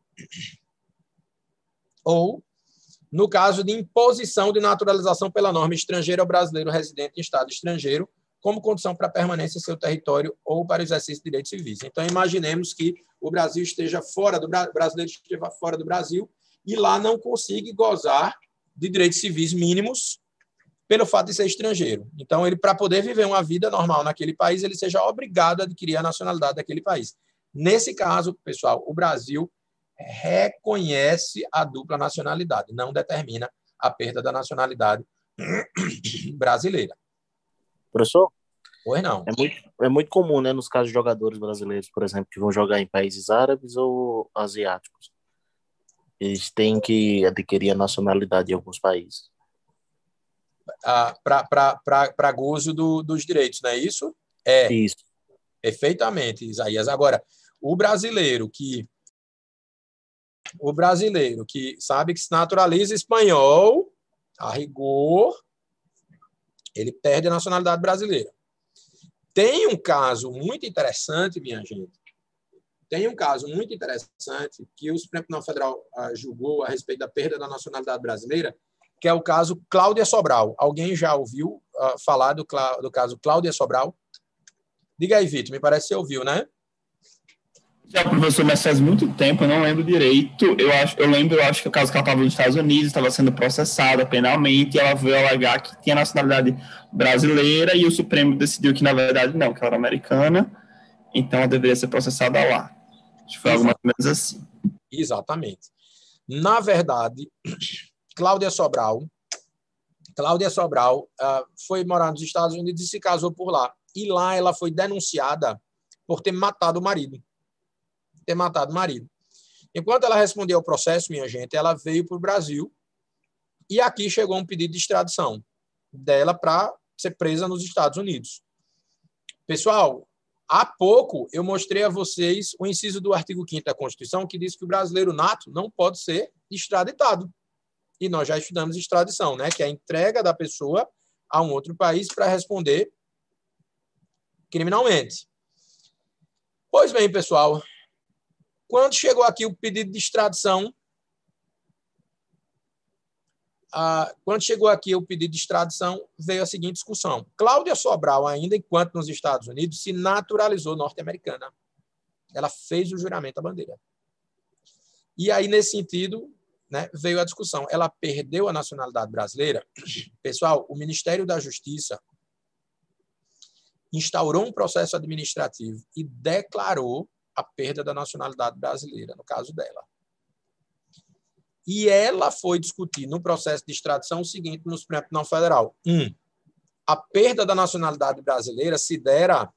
A: no caso de imposição de naturalização pela norma estrangeira ao brasileiro residente em estado estrangeiro, como condição para permanência em seu território ou para o exercício de direitos civis. Então, imaginemos que o Brasil esteja fora do brasileiro esteja fora do Brasil e lá não consiga gozar de direitos civis mínimos pelo fato de ser estrangeiro. Então, ele, para poder viver uma vida normal naquele país, ele seja obrigado a adquirir a nacionalidade daquele país. Nesse caso, pessoal, o Brasil reconhece a dupla nacionalidade, não determina a perda da nacionalidade brasileira.
G: Professor?
A: Pois não.
G: É muito comum, né, nos casos de jogadores brasileiros, por exemplo, que vão jogar em países árabes ou asiáticos. Eles têm que adquirir a nacionalidade em alguns países.
A: Para gozo dos direitos, não é isso? É.
G: Isso.
A: Perfeitamente, Isaías. Agora, o brasileiro que sabe que se naturaliza espanhol, a rigor, ele perde a nacionalidade brasileira. Tem um caso muito interessante, minha gente. Tem um caso muito interessante que o Supremo Tribunal Federal julgou a respeito da perda da nacionalidade brasileira, que é o caso Cláudia Sobral. Alguém já ouviu falar do caso Cláudia Sobral? Diga aí, Vitor, me parece que você ouviu, né?
D: Já, professor, mas faz muito tempo, eu não lembro direito. Eu acho que o caso que ela estava nos Estados Unidos, estava sendo processada penalmente, e ela veio alegar que tinha nacionalidade brasileira, e o Supremo decidiu que, na verdade, não, que ela era americana, então ela deveria ser processada lá. Acho que foi algo mais ou menos assim.
A: Exatamente. Na verdade, Cláudia Sobral foi morar nos Estados Unidos e se casou por lá. E lá ela foi denunciada por ter matado o marido. Enquanto ela respondia ao processo, minha gente, ela veio para o Brasil e aqui chegou um pedido de extradição dela para ser presa nos Estados Unidos. Pessoal, há pouco eu mostrei a vocês o inciso do artigo 5º da Constituição que diz que o brasileiro nato não pode ser extraditado. E nós já estudamos extradição, né? Que é a entrega da pessoa a um outro país para responder criminalmente. Pois bem, pessoal, quando chegou aqui o pedido de extradição, veio a seguinte discussão. Cláudia Sobral, ainda enquanto nos Estados Unidos, se naturalizou norte-americana. Ela fez o juramento à bandeira. E aí, nesse sentido, né, veio a discussão. Ela perdeu a nacionalidade brasileira? Pessoal, o Ministério da Justiça instaurou um processo administrativo e declarou a perda da nacionalidade brasileira, no caso dela. E ela foi discutir no processo de extradição o seguinte no Supremo Tribunal Federal. A perda da nacionalidade brasileira se dera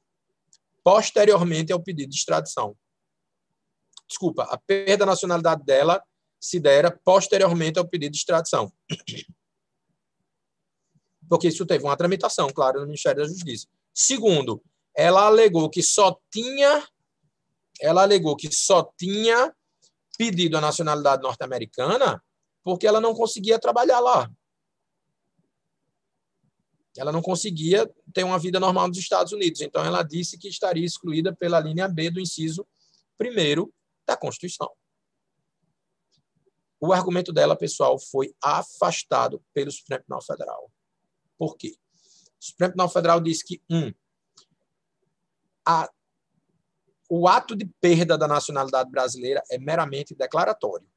A: posteriormente ao pedido de extradição. Desculpa, a perda da nacionalidade dela se dera posteriormente ao pedido de extradição. Porque isso teve uma tramitação, claro, no Ministério da Justiça. Segundo, ela alegou que só tinha pedido a nacionalidade norte-americana porque ela não conseguia trabalhar lá. Ela não conseguia ter uma vida normal nos Estados Unidos. Então, ela disse que estaria excluída pela linha B do inciso 1º da Constituição. O argumento dela, pessoal, foi afastado pelo Supremo Tribunal Federal. Por quê? O Supremo Tribunal Federal disse que, o ato de perda da nacionalidade brasileira é meramente declaratório.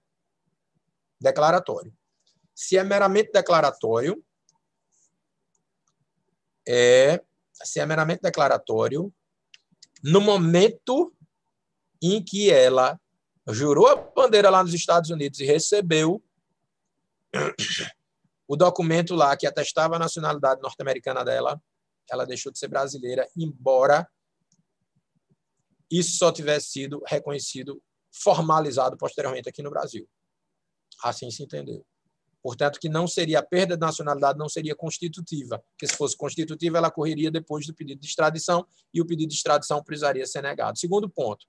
A: Se é meramente declaratório, no momento em que ela jurou a bandeira lá nos Estados Unidos e recebeu o documento lá que atestava a nacionalidade norte-americana dela, ela deixou de ser brasileira, embora isso só tivesse sido reconhecido, formalizado posteriormente aqui no Brasil. Assim se entendeu. Portanto, que não seria a perda de nacionalidade, não seria constitutiva, porque se fosse constitutiva, ela correria depois do pedido de extradição e o pedido de extradição precisaria ser negado. Segundo ponto,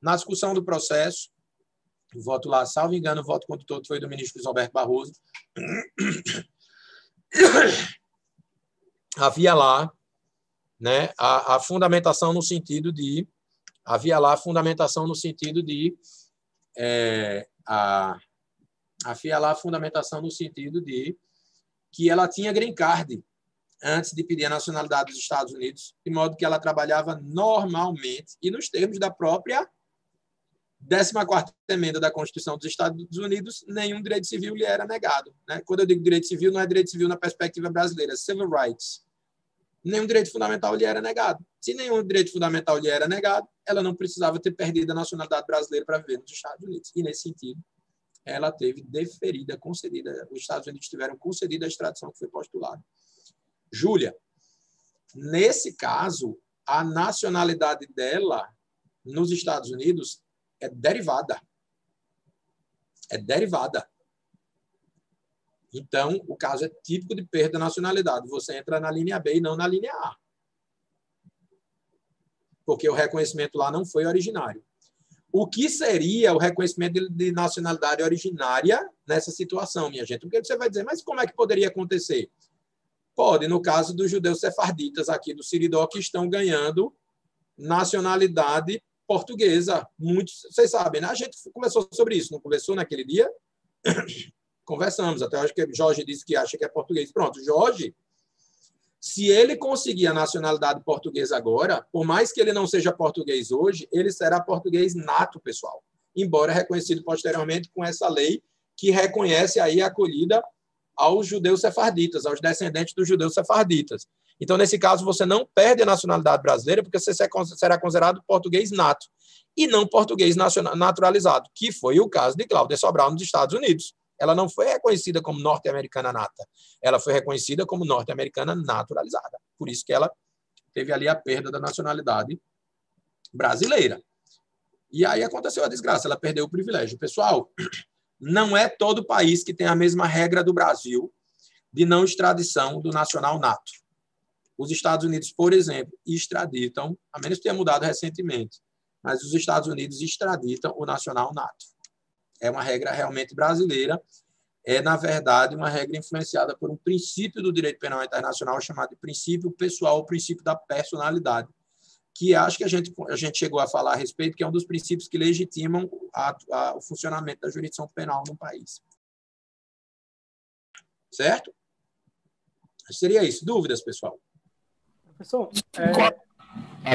A: na discussão do processo, o voto lá, salvo engano, o voto condutor foi do ministro Luiz Roberto Barroso, havia lá, né, a fundamentação no sentido de que ela tinha green card antes de pedir a nacionalidade dos Estados Unidos, de modo que ela trabalhava normalmente e nos termos da própria 14ª emenda da Constituição dos Estados Unidos, nenhum direito civil lhe era negado, né? Quando eu digo direito civil, não é direito civil na perspectiva brasileira, é civil rights. Nenhum direito fundamental lhe era negado. Se nenhum direito fundamental lhe era negado, ela não precisava ter perdido a nacionalidade brasileira para viver nos Estados Unidos. E, nesse sentido, ela teve deferida, concedida, os Estados Unidos tiveram concedida a extradição que foi postulada. Júlia, nesse caso, a nacionalidade dela nos Estados Unidos é derivada. É derivada. Então, o caso é típico de perda de nacionalidade. Você entra na linha B e não na linha A. Porque o reconhecimento lá não foi originário. O que seria o reconhecimento de nacionalidade originária nessa situação, minha gente? Porque você vai dizer, mas como é que poderia acontecer? Pode, no caso dos judeus sefarditas aqui do Siridó, que estão ganhando nacionalidade portuguesa. Muitos, vocês sabem, né? A gente conversou sobre isso, não conversou naquele dia? Conversamos, até acho que Jorge disse que acha que é português. Pronto, Jorge, se ele conseguir a nacionalidade portuguesa agora, por mais que ele não seja português hoje, ele será português nato, pessoal, embora reconhecido posteriormente com essa lei que reconhece aí a acolhida aos judeus sefarditas, aos descendentes dos judeus sefarditas. Então, nesse caso, você não perde a nacionalidade brasileira porque você será considerado português nato e não português naturalizado, que foi o caso de Cláudia Sobral nos Estados Unidos. Ela não foi reconhecida como norte-americana nata, ela foi reconhecida como norte-americana naturalizada. Por isso que ela teve ali a perda da nacionalidade brasileira. E aí aconteceu a desgraça, ela perdeu o privilégio. Pessoal, não é todo país que tem a mesma regra do Brasil de não extradição do nacional nato. Os Estados Unidos, por exemplo, extraditam, a menos que tenha mudado recentemente, mas os Estados Unidos extraditam o nacional nato. É uma regra realmente brasileira, é, na verdade, uma regra influenciada por um princípio do direito penal internacional chamado de princípio pessoal, ou princípio da personalidade, que acho que a gente chegou a falar a respeito, que é um dos princípios que legitimam o funcionamento da jurisdição penal no país. Certo? Seria isso. Dúvidas, pessoal?
E: Professor,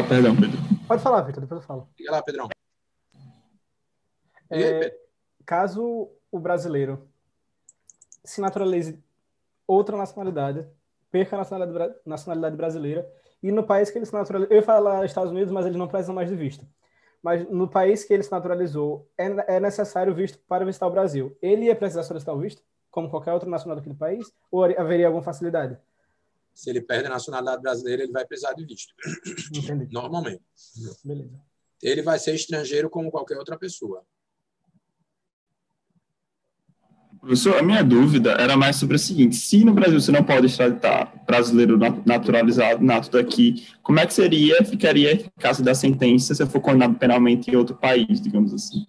D: perdão, Pedro.
E: Pode falar, Vitor, depois eu falo.
A: Diga lá, Pedrão. E aí, Pedro?
E: Caso o brasileiro se naturalize outra nacionalidade, perca a nacionalidade brasileira, e no país que ele se naturalizou, eu ia falar Estados Unidos, mas eles não precisam mais de visto, mas no país que ele se naturalizou, é necessário visto para visitar o Brasil. Ele ia precisar solicitar o visto, como qualquer outro nacional daquele país, ou haveria alguma facilidade?
A: Se ele perde a nacionalidade brasileira, ele vai precisar de visto.
E: Entendi.
A: Normalmente.
E: Beleza.
A: Ele vai ser estrangeiro como qualquer outra pessoa.
D: Professor, a minha dúvida era mais sobre o seguinte: se no Brasil você não pode extraditar brasileiro naturalizado, nato daqui, como é que ficaria a eficácia da sentença se eu for condenado penalmente em outro país, digamos assim?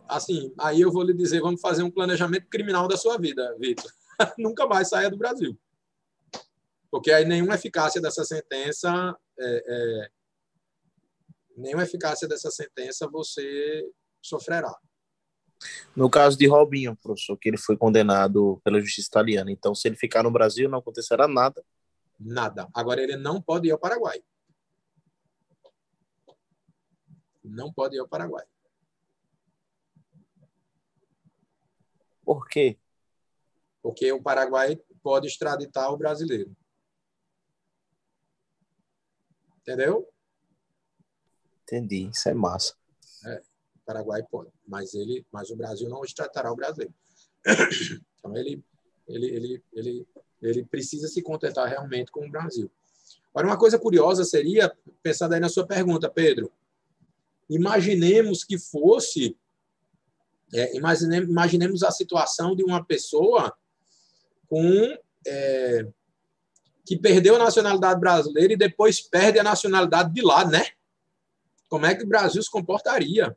A: Assim, aí eu vou lhe dizer, vamos fazer um planejamento criminal da sua vida, Vitor. Nunca mais saia do Brasil. Porque aí nenhuma eficácia dessa sentença você sofrerá.
G: No caso de Robinho, professor, que ele foi condenado pela justiça italiana. Então, se ele ficar no Brasil, não acontecerá nada?
A: Nada. Agora, ele não pode ir ao Paraguai. Não pode ir ao Paraguai.
G: Por quê?
A: Porque o Paraguai pode extraditar o brasileiro. Entendeu?
G: Entendi. Isso é massa.
A: O Paraguai pode, mas o Brasil não extraditará o brasileiro. Então, ele precisa se contentar realmente com o Brasil. Agora, uma coisa curiosa seria, pensando aí na sua pergunta, Pedro, imaginemos que fosse Imaginemos a situação de uma pessoa que perdeu a nacionalidade brasileira e depois perde a nacionalidade de lá, né? Como é que o Brasil se comportaria?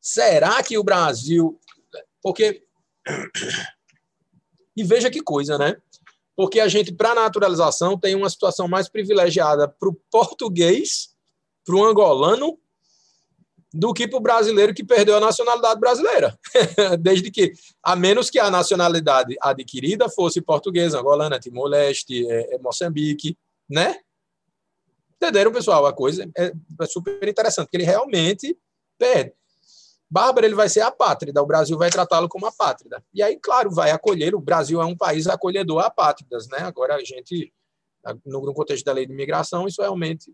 A: Será que o Brasil... Porque... E veja que coisa, né? Porque a gente, para a naturalização, tem uma situação mais privilegiada para o português, para o angolano, do que para o brasileiro que perdeu a nacionalidade brasileira. Desde que, a menos que a nacionalidade adquirida fosse portuguesa, angolana, Timor-Leste, Moçambique, né? Entenderam, pessoal? A coisa é super interessante, porque ele realmente perde. Bárbara, ele vai ser apátrida, o Brasil vai tratá-lo como apátrida. E aí, claro, vai acolher, o Brasil é um país acolhedor a apátridas, né? Agora, a gente, no contexto da lei de imigração, isso realmente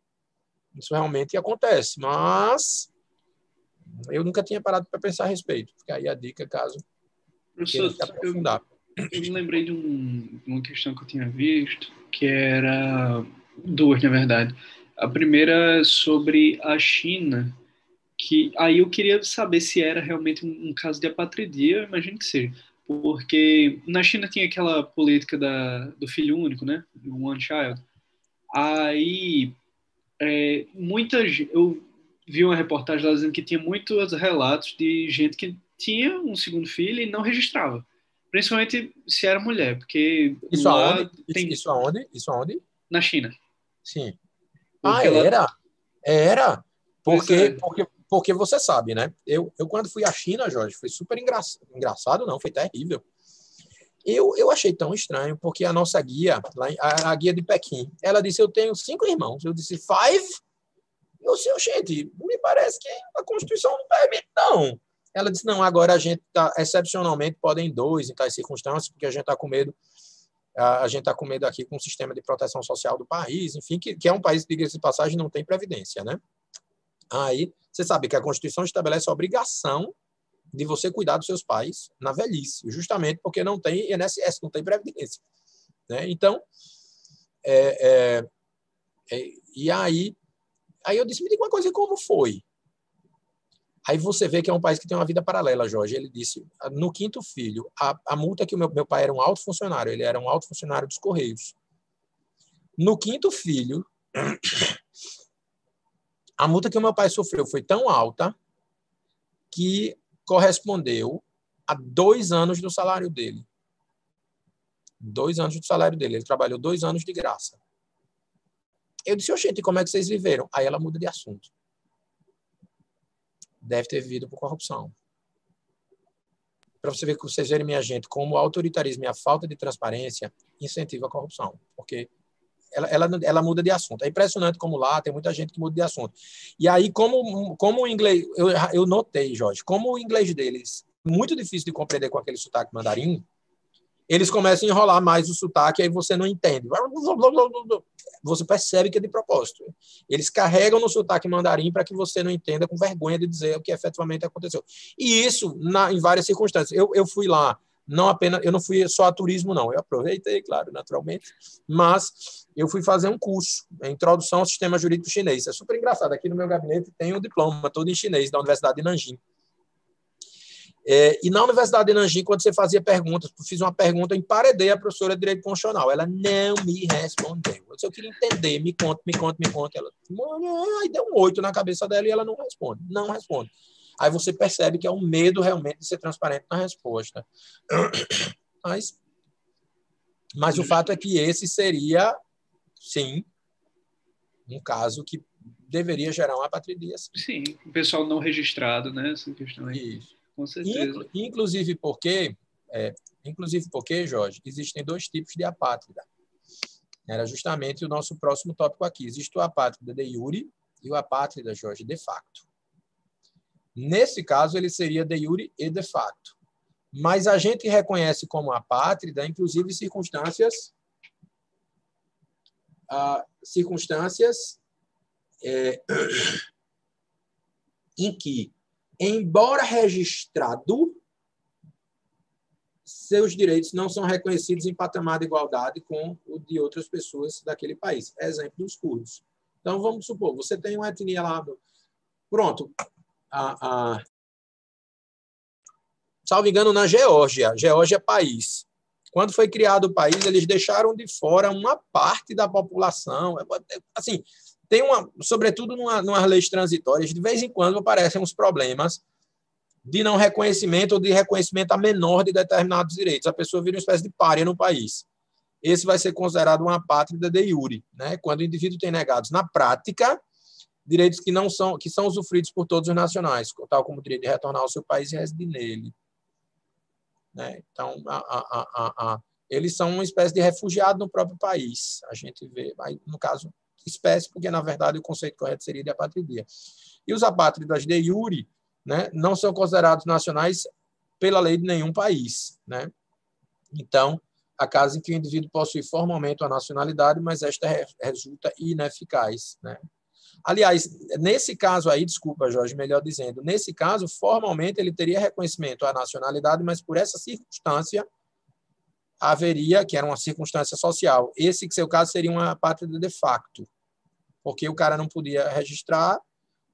A: acontece. Mas eu nunca tinha parado para pensar a respeito. Fica aí a dica, caso queira se aprofundar.
F: Eu me lembrei de uma questão que eu tinha visto, que era duas, na verdade. A primeira sobre a China, que aí eu queria saber se era realmente um caso de apatridia, eu imagino que seja, porque na China tinha aquela política do filho único, né, do one child. Aí eu vi uma reportagem lá dizendo que tinha muitos relatos de gente que tinha um segundo filho e não registrava, principalmente se era mulher, porque
A: Isso
F: lá
A: aonde?
F: tem...
A: Isso aonde? Isso aonde?
F: Na China.
A: Sim.
F: Porque
A: Era.
F: Pois é.
A: Porque você sabe, né? Eu quando fui à China, Jorge, foi super engraçado, não, foi terrível. Eu achei tão estranho, porque a nossa guia, a guia de Pequim, ela disse, eu tenho 5 irmãos. Eu disse, 5? Eu disse, gente, me parece que a Constituição não permite, não. Ela disse, não, agora a gente excepcionalmente, podem 2 em tais circunstâncias, porque a gente está com medo. A gente está com medo aqui com o sistema de proteção social do país, enfim, que é um país, diga-se de passagem, não tem previdência, né? Aí, você sabe que a Constituição estabelece a obrigação de você cuidar dos seus pais na velhice, justamente porque não tem INSS, não tem previdência, né? Então, e aí eu disse, me diga uma coisa, como foi? Aí você vê que é um país que tem uma vida paralela, Jorge. Ele disse, no 5º filho, a multa que o meu pai era um alto funcionário, ele era um alto funcionário dos Correios. No 5º filho, a multa que o meu pai sofreu foi tão alta que correspondeu a 2 anos do salário dele. 2 anos do salário dele. Ele trabalhou 2 anos de graça. Eu disse, gente, como é que vocês viveram? Aí ela muda de assunto. Deve ter vivido por corrupção. Para você ver que vocês verem, minha gente, como o autoritarismo e a falta de transparência incentiva a corrupção. Porque ela muda de assunto. É impressionante como lá tem muita gente que muda de assunto. E aí, como o inglês... Eu notei, Jorge, como o inglês deles é muito difícil de compreender com aquele sotaque mandarim, eles começam a enrolar mais o sotaque, aí você não entende. Você percebe que é de propósito. Eles carregam no sotaque mandarim para que você não entenda, com vergonha de dizer o que efetivamente aconteceu. E isso em várias circunstâncias. Eu fui lá, eu não fui só a turismo, não. Eu aproveitei, claro, naturalmente, mas eu fui fazer um curso, Introdução ao Sistema Jurídico Chinês. É super engraçado. Aqui no meu gabinete tem o diploma todo em chinês da Universidade de Nanjing. E na Universidade de Nanjing, quando você fazia perguntas, eu fiz uma pergunta, eu emparedei a professora de Direito Constitucional. Ela não me respondeu. Eu queria entender, me conta. Ela aí deu um 8 na cabeça dela e ela não responde. Não responde. Aí você percebe que é um medo realmente de ser transparente na resposta. Mas o fato é que esse seria, sim, um caso que deveria gerar uma apatridia.
F: Sim, o pessoal não registrado, né? Essa questão aí.
A: Isso.
F: Com certeza.
A: Inclusive porque, Jorge, existem 2 tipos de apátrida. Era justamente o nosso próximo tópico aqui. Existe o apátrida de iure e o apátrida, Jorge, de facto. Nesse caso, ele seria de iure e de facto. Mas a gente reconhece como apátrida, inclusive, circunstâncias em que, embora registrado, seus direitos não são reconhecidos em patamar de igualdade com o de outras pessoas daquele país. Exemplo dos curdos. Então, vamos supor, você tem uma etnia lá Pronto. Salvo engano, na Geórgia. Geórgia é país. Quando foi criado o país, eles deixaram de fora uma parte da população. Assim, tem sobretudo nas leis transitórias, de vez em quando aparecem uns problemas de não reconhecimento ou de reconhecimento a menor de determinados direitos. A pessoa vira uma espécie de pária no país. Esse vai ser considerado uma apátrida de iure, né? Quando o indivíduo tem negados na prática direitos que são usufruídos por todos os nacionais, tal como o direito de retornar ao seu país e residir nele. Né? Então, eles são uma espécie de refugiado no próprio país. A gente vê, no caso, espécie, porque, na verdade, o conceito correto seria de apatridia. E os apátridas de iure, né, não são considerados nacionais pela lei de nenhum país. Né? Então, há casos em que o indivíduo possui formalmente a nacionalidade, mas esta resulta ineficaz. Né? Aliás, nesse caso aí, desculpa, Jorge, melhor dizendo, nesse caso, formalmente ele teria reconhecimento à nacionalidade, mas por essa circunstância haveria, que era uma circunstância social, esse que seu caso seria uma apátrida de facto, porque o cara não podia registrar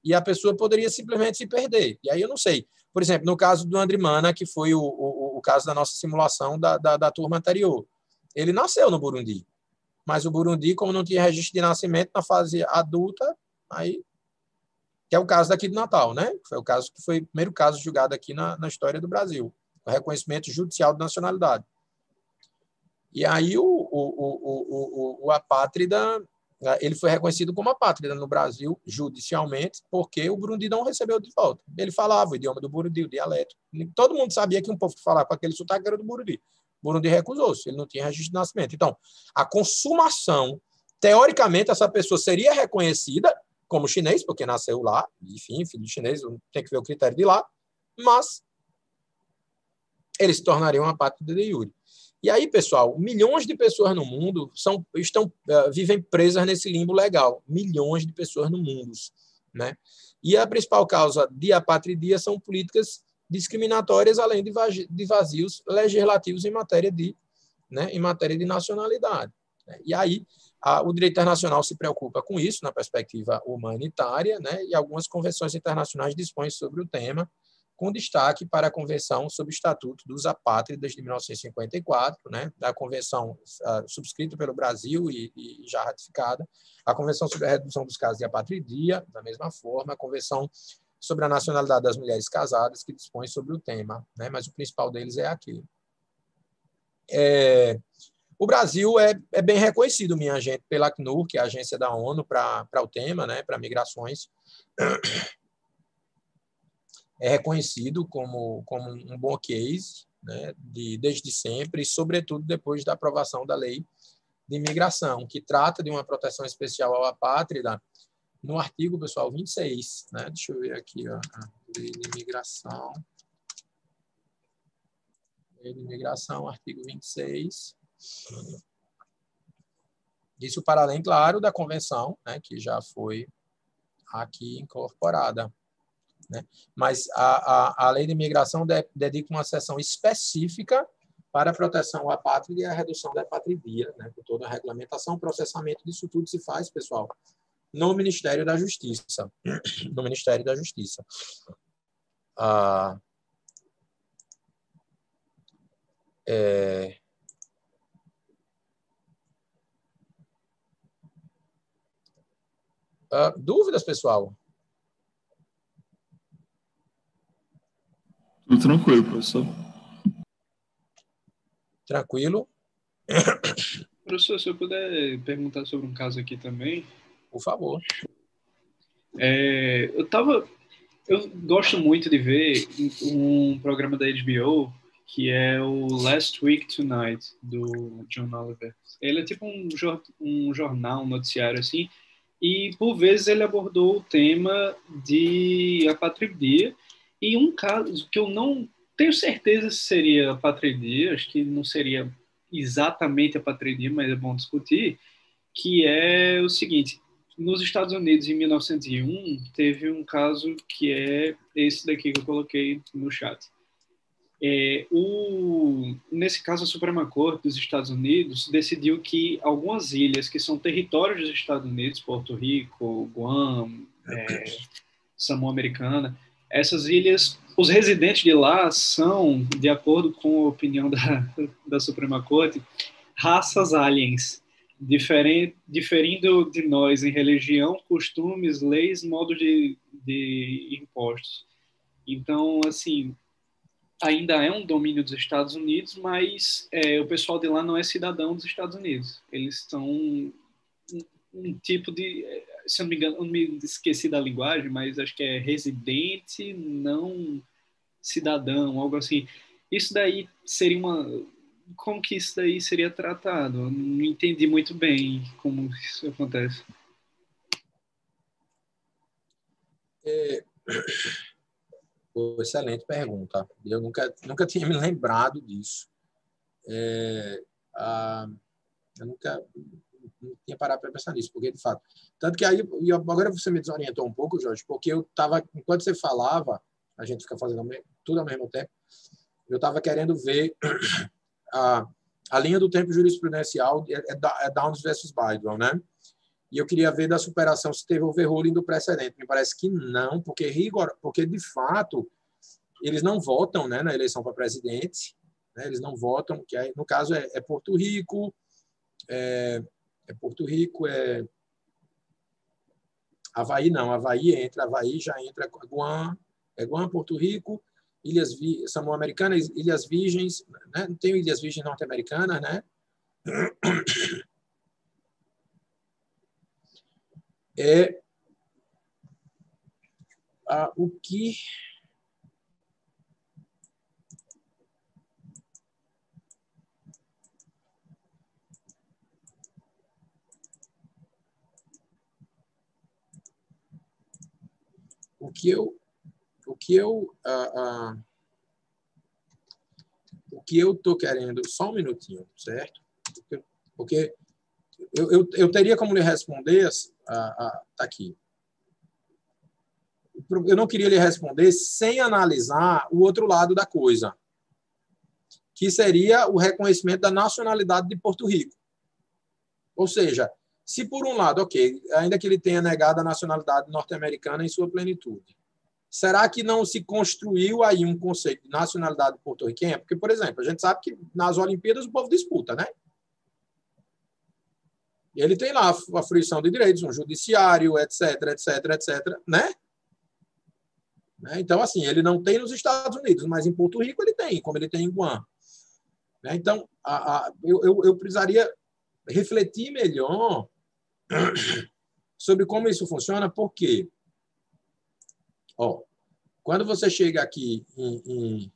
A: e a pessoa poderia simplesmente se perder. E aí eu não sei. Por exemplo, no caso do Andrimana, que foi o caso da nossa simulação da turma anterior, ele nasceu no Burundi, mas o Burundi, como não tinha registro de nascimento na fase adulta, aí, que é o caso daqui de Natal, né? Foi o primeiro caso julgado aqui na história do Brasil, o reconhecimento judicial de nacionalidade. E aí o apátrida, ele foi reconhecido como apátrida no Brasil judicialmente, porque o Burundi não recebeu de volta. Ele falava o idioma do Burundi, o dialeto. Todo mundo sabia que um povo que falava com aquele sotaque era do Burundi. O Burundi recusou-se, ele não tinha registro de nascimento. Então, a consumação, teoricamente, essa pessoa seria reconhecida como chinês, porque nasceu lá, enfim, filho de chinês, tem que ver o critério de lá, mas eles se tornariam uma apátrida de iure. E aí, pessoal, milhões de pessoas no mundo vivem presas nesse limbo legal. Milhões de pessoas no mundo. Né? E a principal causa de apatridia são políticas discriminatórias, além de vazios legislativos em matéria de nacionalidade. Né? E aí, o direito internacional se preocupa com isso, na perspectiva humanitária, né? E algumas convenções internacionais dispõem sobre o tema, com destaque para a Convenção sobre o Estatuto dos Apátridas de 1954, né? Da Convenção subscrita pelo Brasil e já ratificada, a Convenção sobre a Redução dos Casos de Apatridia, da mesma forma, a Convenção sobre a Nacionalidade das Mulheres Casadas, que dispõe sobre o tema, né? Mas o principal deles é aquele. O Brasil é bem reconhecido, minha gente, pela ACNUR, que é a agência da ONU para o tema, né, para migrações. É reconhecido como um bom case, né, desde sempre, e sobretudo depois da aprovação da lei de imigração, que trata de uma proteção especial ao apátrida, no artigo, pessoal, 26. Né, deixa eu ver aqui, ó, a lei de imigração. Lei de imigração, artigo 26. Isso para além, claro, da convenção, né, que já foi aqui incorporada. Né? Mas a lei de imigração dedica uma seção específica para a proteção ao apátrida e a redução da apatridia, né? Com toda a regulamentação, processamento disso tudo se faz, pessoal, no Ministério da Justiça. No Ministério da Justiça. Dúvidas, pessoal?
D: Tudo tranquilo, professor.
A: Tranquilo.
F: Professor, se eu puder perguntar sobre um caso aqui também.
A: Por favor.
F: Eu gosto muito de ver um programa da HBO que é o Last Week Tonight, do John Oliver. Ele é tipo um jornal, um noticiário assim, e por vezes ele abordou o tema de apatridia, e um caso que eu não tenho certeza se seria apatridia, acho que não seria exatamente apatridia, mas é bom discutir, que é o seguinte: nos Estados Unidos, em 1901, teve um caso que é esse daqui que eu coloquei no chat. Nesse caso, a Suprema Corte dos Estados Unidos decidiu que algumas ilhas que são territórios dos Estados Unidos, Porto Rico, Guam, Samoa Americana, essas ilhas, os residentes de lá são, de acordo com a opinião da Suprema Corte, raças aliens, diferindo de nós em religião, costumes, leis, modo de impostos. Então, assim, ainda é um domínio dos Estados Unidos, mas o pessoal de lá não é cidadão dos Estados Unidos. Eles são um tipo de, se eu não me engano, eu me esqueci da linguagem, mas acho que é residente, não cidadão, algo assim. Isso daí seria como que isso daí seria tratado? Eu não entendi muito bem como isso acontece.
A: Excelente pergunta. Eu nunca tinha me lembrado disso. Eu nunca tinha parado para pensar nisso, porque, de fato... Tanto que aí, agora você me desorientou um pouco, Jorge, porque eu estava, enquanto você falava, a gente fica fazendo tudo ao mesmo tempo, eu estava querendo ver a linha do tempo jurisprudencial Downes versus Bidwell, né? E eu queria ver da superação se teve overruling do precedente. Me parece que não, porque de fato, eles não votam, né, na eleição para presidente, né? Eles não votam, que aí, no caso é Porto Rico, Havaí não, Havaí já entra Guam, Guam, Porto Rico, Samoa Americana, Ilhas Virgens, né? Não tem Ilhas Virgens norte-americanas, né? O que eu estou querendo, só um minutinho, certo? Porque eu teria como lhe responder, tá aqui. Eu não queria lhe responder sem analisar o outro lado da coisa, que seria o reconhecimento da nacionalidade de Porto Rico. Ou seja, se por um lado, ok, ainda que ele tenha negado a nacionalidade norte-americana em sua plenitude, será que não se construiu aí um conceito de nacionalidade porto-riquenha? Porque, por exemplo, a gente sabe que nas Olimpíadas o povo disputa, né? E ele tem lá a fruição de direitos, um judiciário, etc, né? Então, assim, ele não tem nos Estados Unidos, mas em Porto Rico ele tem, como ele tem em Guam. Então, eu precisaria refletir melhor sobre como isso funciona, porque quando você chega aqui em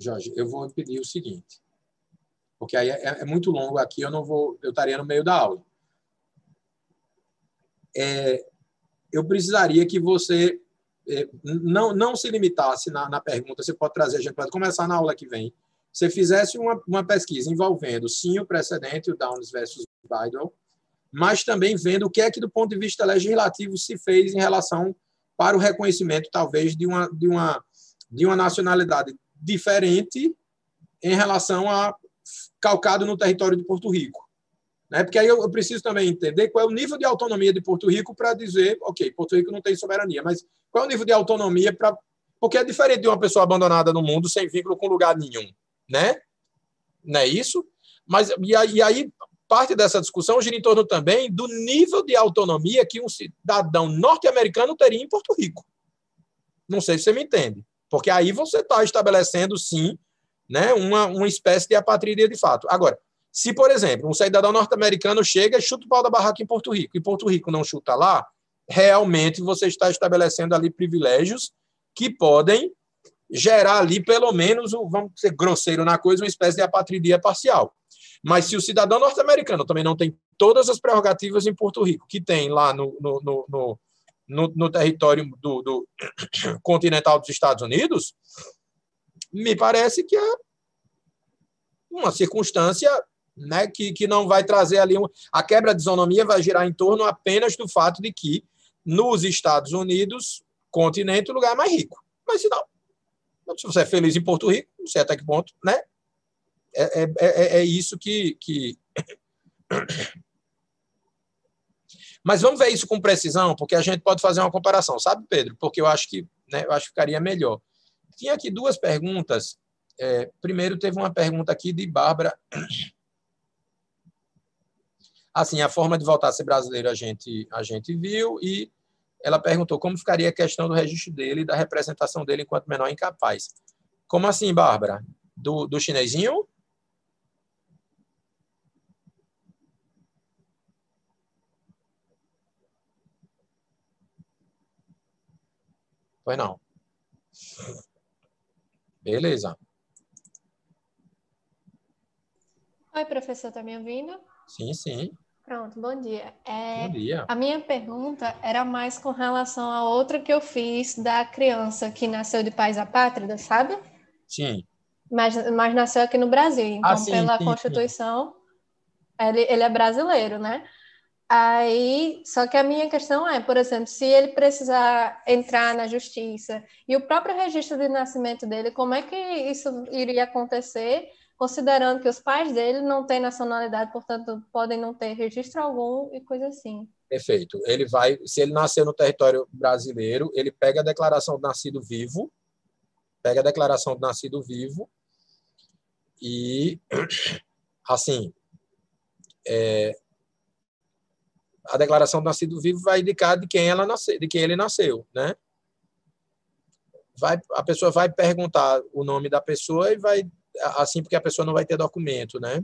A: Jorge, eu vou pedir o seguinte, porque aí é muito longo aqui, eu estaria no meio da aula. Eu precisaria que você não se limitasse na pergunta, você pode trazer, a gente pode começar na aula que vem, você fizesse uma pesquisa envolvendo, sim, o precedente, o Downes versus Bidwell, mas também vendo o que é que, do ponto de vista legislativo, se fez em relação para o reconhecimento, talvez, de uma nacionalidade diferente em relação a calcado no território de Porto Rico. Né? Porque aí eu preciso também entender qual é o nível de autonomia de Porto Rico para dizer, ok, Porto Rico não tem soberania, mas qual é o nível de autonomia para... Porque é diferente de uma pessoa abandonada no mundo sem vínculo com lugar nenhum, né? Não é isso? Mas, e aí, parte dessa discussão gira em torno também do nível de autonomia que um cidadão norte-americano teria em Porto Rico. Não sei se você me entende. Porque aí você está estabelecendo, sim, né, uma espécie de apatrídia de fato. Agora, se, por exemplo, um cidadão norte-americano chega e chuta o pau da barraca em Porto Rico, e Porto Rico não chuta lá, realmente você está estabelecendo ali privilégios que podem gerar ali, pelo menos, vamos ser grosseiro na coisa, uma espécie de apatridia parcial. Mas se o cidadão norte-americano também não tem todas as prerrogativas em Porto Rico, que tem lá no território do continental dos Estados Unidos, me parece que uma circunstância, né, que não vai trazer ali... A quebra de isonomia vai girar em torno apenas do fato de que, nos Estados Unidos, continente, o lugar é mais rico. Mas, se não, se você é feliz em Porto Rico, não sei até que ponto, né? É isso que... Mas vamos ver isso com precisão, porque a gente pode fazer uma comparação, sabe, Pedro? Porque eu acho que, né, eu acho que ficaria melhor. Tinha aqui duas perguntas. Primeiro, teve uma pergunta aqui de Bárbara. Assim, a forma de voltar a ser brasileiro a gente viu, e ela perguntou como ficaria a questão do registro dele e da representação dele enquanto menor incapaz. Como assim, Bárbara? Do chinesinho? Pois não. Beleza.
H: Oi, professor, tá me ouvindo?
A: Sim, sim.
H: Pronto, bom dia.
A: Bom dia.
H: A minha pergunta era mais com relação a outra que eu fiz da criança que nasceu de pais apátridas, sabe?
A: Sim.
H: Mas nasceu aqui no Brasil, então
A: sim,
H: pela
A: sim,
H: Constituição, ele é brasileiro, né? Aí, só que a minha questão é, por exemplo, se ele precisar entrar na justiça e o próprio registro de nascimento dele, como é que isso iria acontecer, considerando que os pais dele não têm nacionalidade, portanto, podem não ter registro algum e coisa assim.
A: Perfeito. Ele vai, se ele nasceu no território brasileiro, ele pega a declaração de nascido vivo, e, assim, a declaração de nascido vivo vai indicar de quem ele nasceu, né? A pessoa vai perguntar o nome da pessoa e vai, assim, porque a pessoa não vai ter documento, né?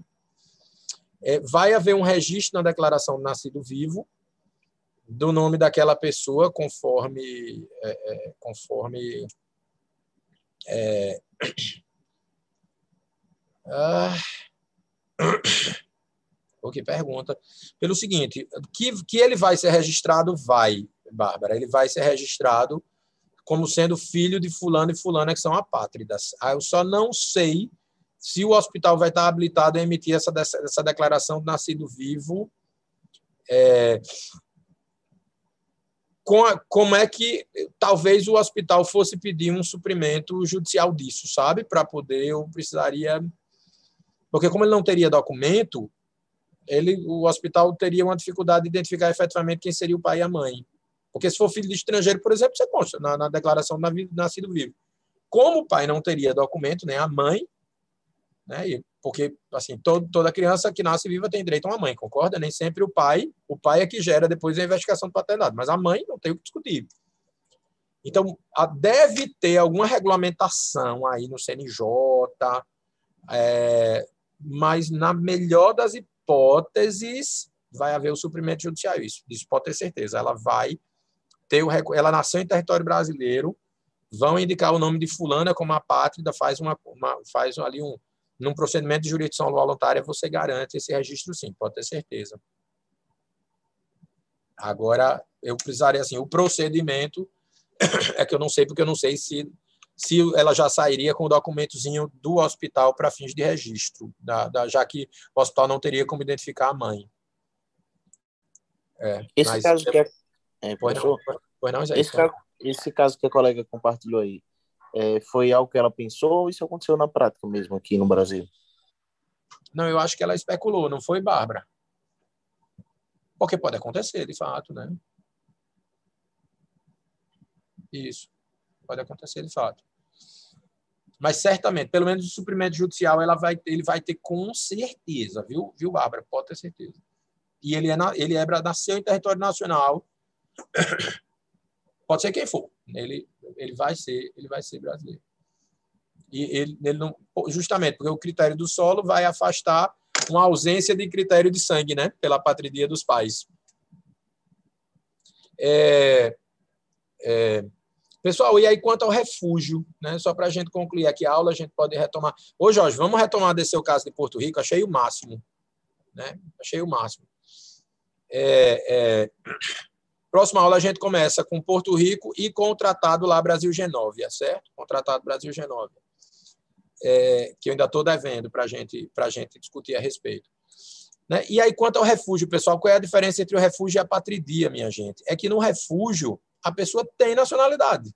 A: Vai haver um registro na declaração de nascido vivo do nome daquela pessoa conforme o que pergunta pelo seguinte, que ele vai ser registrado, Bárbara, ele vai ser registrado como sendo filho de fulano e fulana que são apátridas. Eu só não sei se o hospital vai estar habilitado a emitir essa declaração de nascido vivo. Como é que talvez o hospital fosse pedir um suprimento judicial disso, sabe? Para poder, eu precisaria... Porque como ele não teria documento, o hospital teria uma dificuldade de identificar efetivamente quem seria o pai e a mãe. Porque se for filho de estrangeiro, por exemplo, você consta na declaração de nascido vivo. Como o pai não teria documento, nem a mãe, né? Porque assim, toda criança que nasce viva tem direito a uma mãe, concorda? Nem sempre o pai é que gera depois a investigação de paternidade, mas a mãe não tem o que discutir. Então, deve ter alguma regulamentação aí no CNJ, mas na melhor das hipóteses vai haver o suprimento judicial, isso pode ter certeza. Ela vai ter ela nasceu em território brasileiro, vão indicar o nome de fulana como apátrida, faz ali num procedimento de jurisdição voluntária, você garante esse registro, sim, pode ter certeza. Agora, eu precisaria, assim, o procedimento é que eu não sei, porque eu não sei se ela já sairia com o documentozinho do hospital para fins de registro, já que o hospital não teria como identificar a mãe.
G: Esse caso que professor, esse caso que a colega compartilhou aí, foi algo que ela pensou ou isso aconteceu na prática mesmo aqui no Brasil?
A: Não, eu acho que ela especulou, não foi, Bárbara? Porque pode acontecer, de fato, né? Isso, pode acontecer, de fato. Mas certamente, pelo menos o suprimento judicial, ele vai ter com certeza, viu, Bárbara? Pode ter certeza. E ele nasceu em território nacional, pode ser quem for, ele vai ser brasileiro. E ele não, justamente porque o critério do solo vai afastar uma ausência de critério de sangue, né, pela patria dos pais. Pessoal, e aí quanto ao refúgio, né, só para a gente concluir aqui a aula, a gente pode retomar. Ô, Jorge, vamos retomar desse seu caso de Porto Rico, achei o máximo, né? Achei o máximo. Próxima aula a gente começa com Porto Rico e com o tratado lá Brasil-Genóvia, certo? Com o tratado Brasil-Genóvia. que eu ainda estou devendo para a gente discutir a respeito. Né? E aí, quanto ao refúgio, pessoal, qual é a diferença entre o refúgio e a apatridia, minha gente? É que no refúgio, a pessoa tem nacionalidade.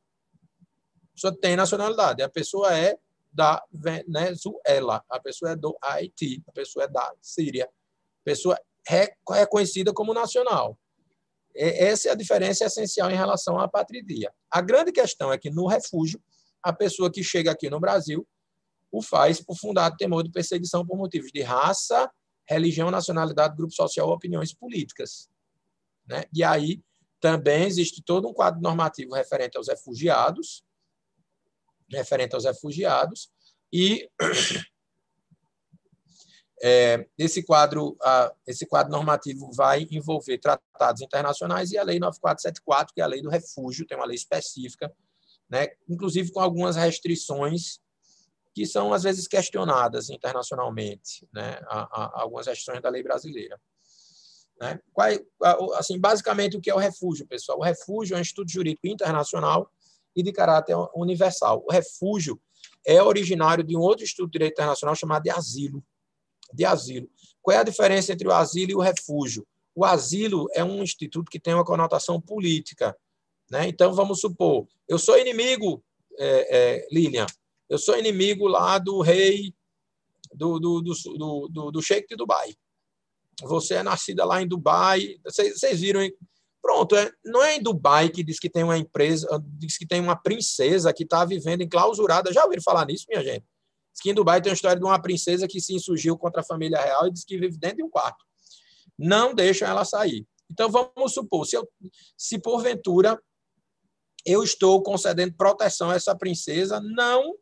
A: A pessoa tem nacionalidade. A pessoa é da Venezuela, a pessoa é do Haiti, a pessoa é da Síria. A pessoa é reconhecida como nacional. Essa é a diferença essencial em relação à apatridia. A grande questão é que, no refúgio, a pessoa que chega aqui no Brasil o faz por fundado temor de perseguição por motivos de raça, religião, nacionalidade, grupo social ou opiniões políticas. Né? E aí também existe todo um quadro normativo referente aos refugiados, e esse quadro normativo vai envolver tratados internacionais e a Lei 9474, que é a lei do refúgio, tem uma lei específica, né? Inclusive com algumas restrições que são, às vezes, questionadas internacionalmente, né? Há algumas restrições da lei brasileira. Né? Assim, basicamente, o que é o refúgio, pessoal? O refúgio é um instituto jurídico internacional e de caráter universal. O refúgio é originário de um outro instituto de direito internacional chamado de asilo. Qual é a diferença entre o asilo e o refúgio? O asilo é um instituto que tem uma conotação política. Né? Então, vamos supor, eu sou inimigo, Lilian, eu sou inimigo lá do rei, do Sheik de Dubai. Você é nascida lá em Dubai, vocês viram, hein? Pronto, não é em Dubai que diz que tem uma empresa, diz que tem uma princesa que está vivendo enclausurada. Já ouviram falar nisso, minha gente? Diz que em Dubai tem uma história de uma princesa que se insurgiu contra a família real e diz que vive dentro de um quarto. Não deixam ela sair. Então, vamos supor, se porventura eu estou concedendo proteção a essa princesa, não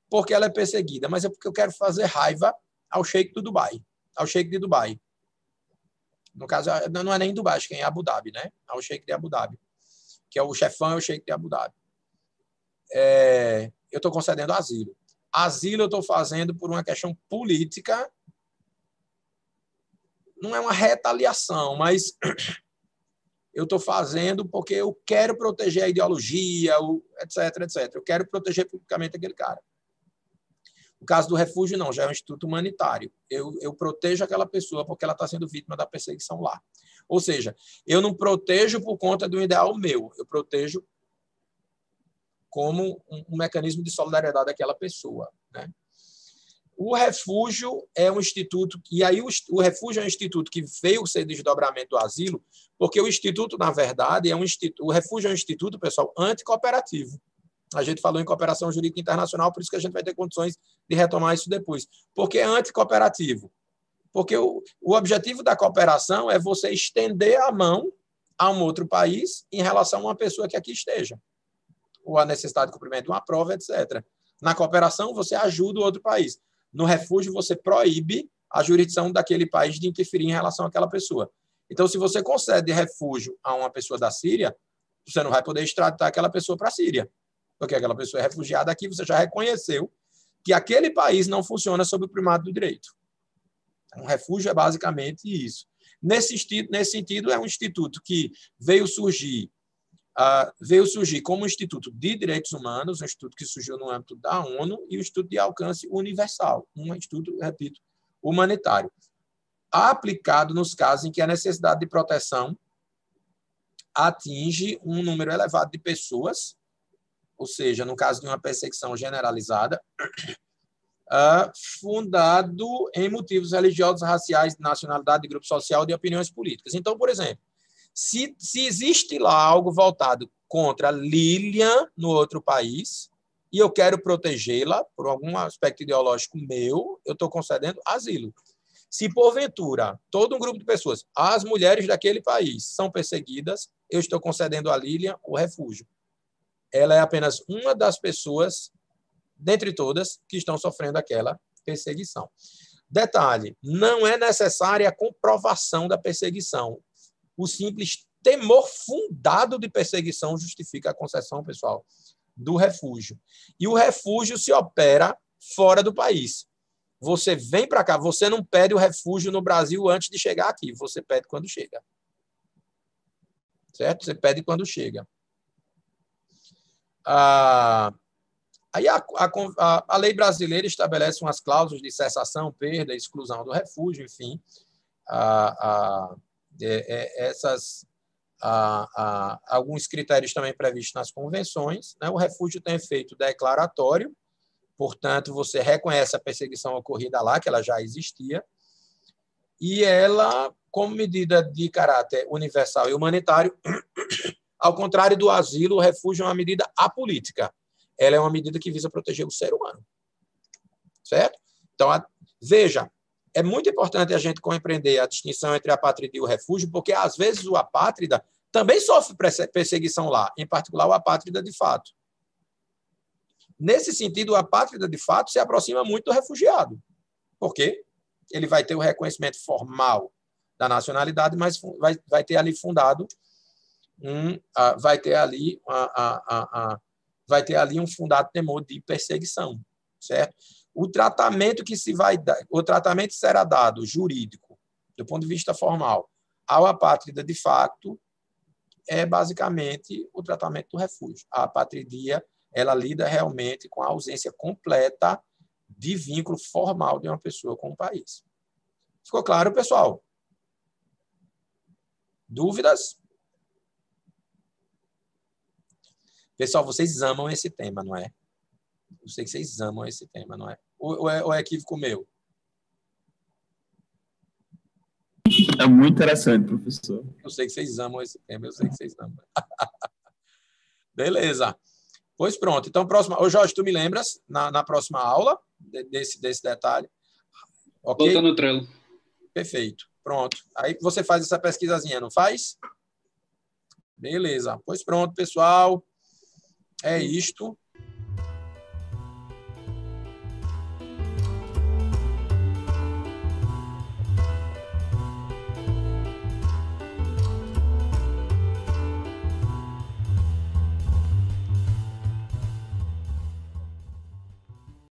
A: porque ela é perseguida, mas é porque eu quero fazer raiva ao Sheik de Dubai. No caso, não é nem em Dubai, acho que é em Abu Dhabi, né? Ao Sheik de Abu Dhabi, que é o chefão, é o Sheik de Abu Dhabi. Eu estou concedendo asilo. Asilo eu estou fazendo por uma questão política. Não é uma retaliação, mas eu estou fazendo porque eu quero proteger a ideologia, etc. Eu quero proteger publicamente aquele cara. No caso do refúgio, não, já é um instituto humanitário. Eu protejo aquela pessoa porque ela está sendo vítima da perseguição lá. Ou seja, eu não protejo por conta do ideal meu, eu protejo como um mecanismo de solidariedade daquela pessoa. Né? O refúgio é um instituto, e aí o refúgio é um instituto que veio ser desdobramento do asilo, porque o instituto, na verdade, o refúgio é um instituto, pessoal, anticooperativo. A gente falou em cooperação jurídica internacional, por isso que a gente vai ter condições de retomar isso depois. Por que anticooperativo? Porque o objetivo da cooperação é você estender a mão a um outro país em relação a uma pessoa que aqui esteja, ou a necessidade de cumprimento de uma prova, etc. Na cooperação, você ajuda o outro país. No refúgio, você proíbe a jurisdição daquele país de interferir em relação àquela pessoa. Então, se você concede refúgio a uma pessoa da Síria, você não vai poder extraditar aquela pessoa para a Síria, porque aquela pessoa é refugiada aqui, você já reconheceu que aquele país não funciona sob o primado do direito. Um refúgio é basicamente isso. Nesse sentido, é um instituto que veio surgir como um instituto de direitos humanos, um instituto que surgiu no âmbito da ONU e um instituto de alcance universal, um instituto, repito, humanitário, aplicado nos casos em que a necessidade de proteção atinge um número elevado de pessoas, ou seja, no caso de uma perseguição generalizada, fundado em motivos religiosos, raciais, de nacionalidade, de grupo social, de opiniões políticas. Então, por exemplo, se existe lá algo voltado contra Lilian no outro país e eu quero protegê-la por algum aspecto ideológico meu, eu estou concedendo asilo. Se, porventura, todo um grupo de pessoas, as mulheres daquele país, são perseguidas, eu estou concedendo a Lilian o refúgio. Ela é apenas uma das pessoas, dentre todas, que estão sofrendo aquela perseguição. Detalhe, não é necessária a comprovação da perseguição. O simples temor fundado de perseguição justifica a concessão, pessoal, do refúgio. E o refúgio se opera fora do país. Você vem para cá, você não pede o refúgio no Brasil antes de chegar aqui, você pede quando chega. Certo? Você pede quando chega. Aí a lei brasileira estabelece umas cláusulas de cessação, perda, exclusão do refúgio, enfim. Alguns critérios também previstos nas convenções, né? O refúgio tem efeito declaratório, portanto, você reconhece a perseguição ocorrida lá, que ela já existia, e ela, como medida de caráter universal e humanitário, ao contrário do asilo, o refúgio é uma medida apolítica. Ela é uma medida que visa proteger o ser humano. Certo? Então, veja, é muito importante a gente compreender a distinção entre a apátrida e o refúgio, porque, às vezes, o apátrida também sofre perseguição lá, em particular o apátrida de fato. Nesse sentido, o apátrida de fato se aproxima muito do refugiado. Por quê? Ele vai ter o reconhecimento formal da nacionalidade, mas vai ter ali fundado vai ter ali um fundado temor de perseguição, certo? O tratamento será dado jurídico, do ponto de vista formal, ao apátrida de facto é basicamente o tratamento do refúgio. A apatridia, ela lida realmente com a ausência completa de vínculo formal de uma pessoa com o país. Ficou claro, pessoal? Dúvidas? Pessoal, vocês amam esse tema, não é? Eu sei que vocês amam esse tema, não é? Ou é equívoco meu?
D: É muito interessante, professor.
A: Eu sei que vocês amam esse tema, eu sei que vocês amam. Beleza. Pois pronto. Então, próxima. Ô, Jorge, tu me lembras na próxima aula desse detalhe? Ok?
F: Bota no Trello.
A: Perfeito. Pronto. Aí você faz essa pesquisazinha, não faz? Beleza. Pois pronto, pessoal. É isto.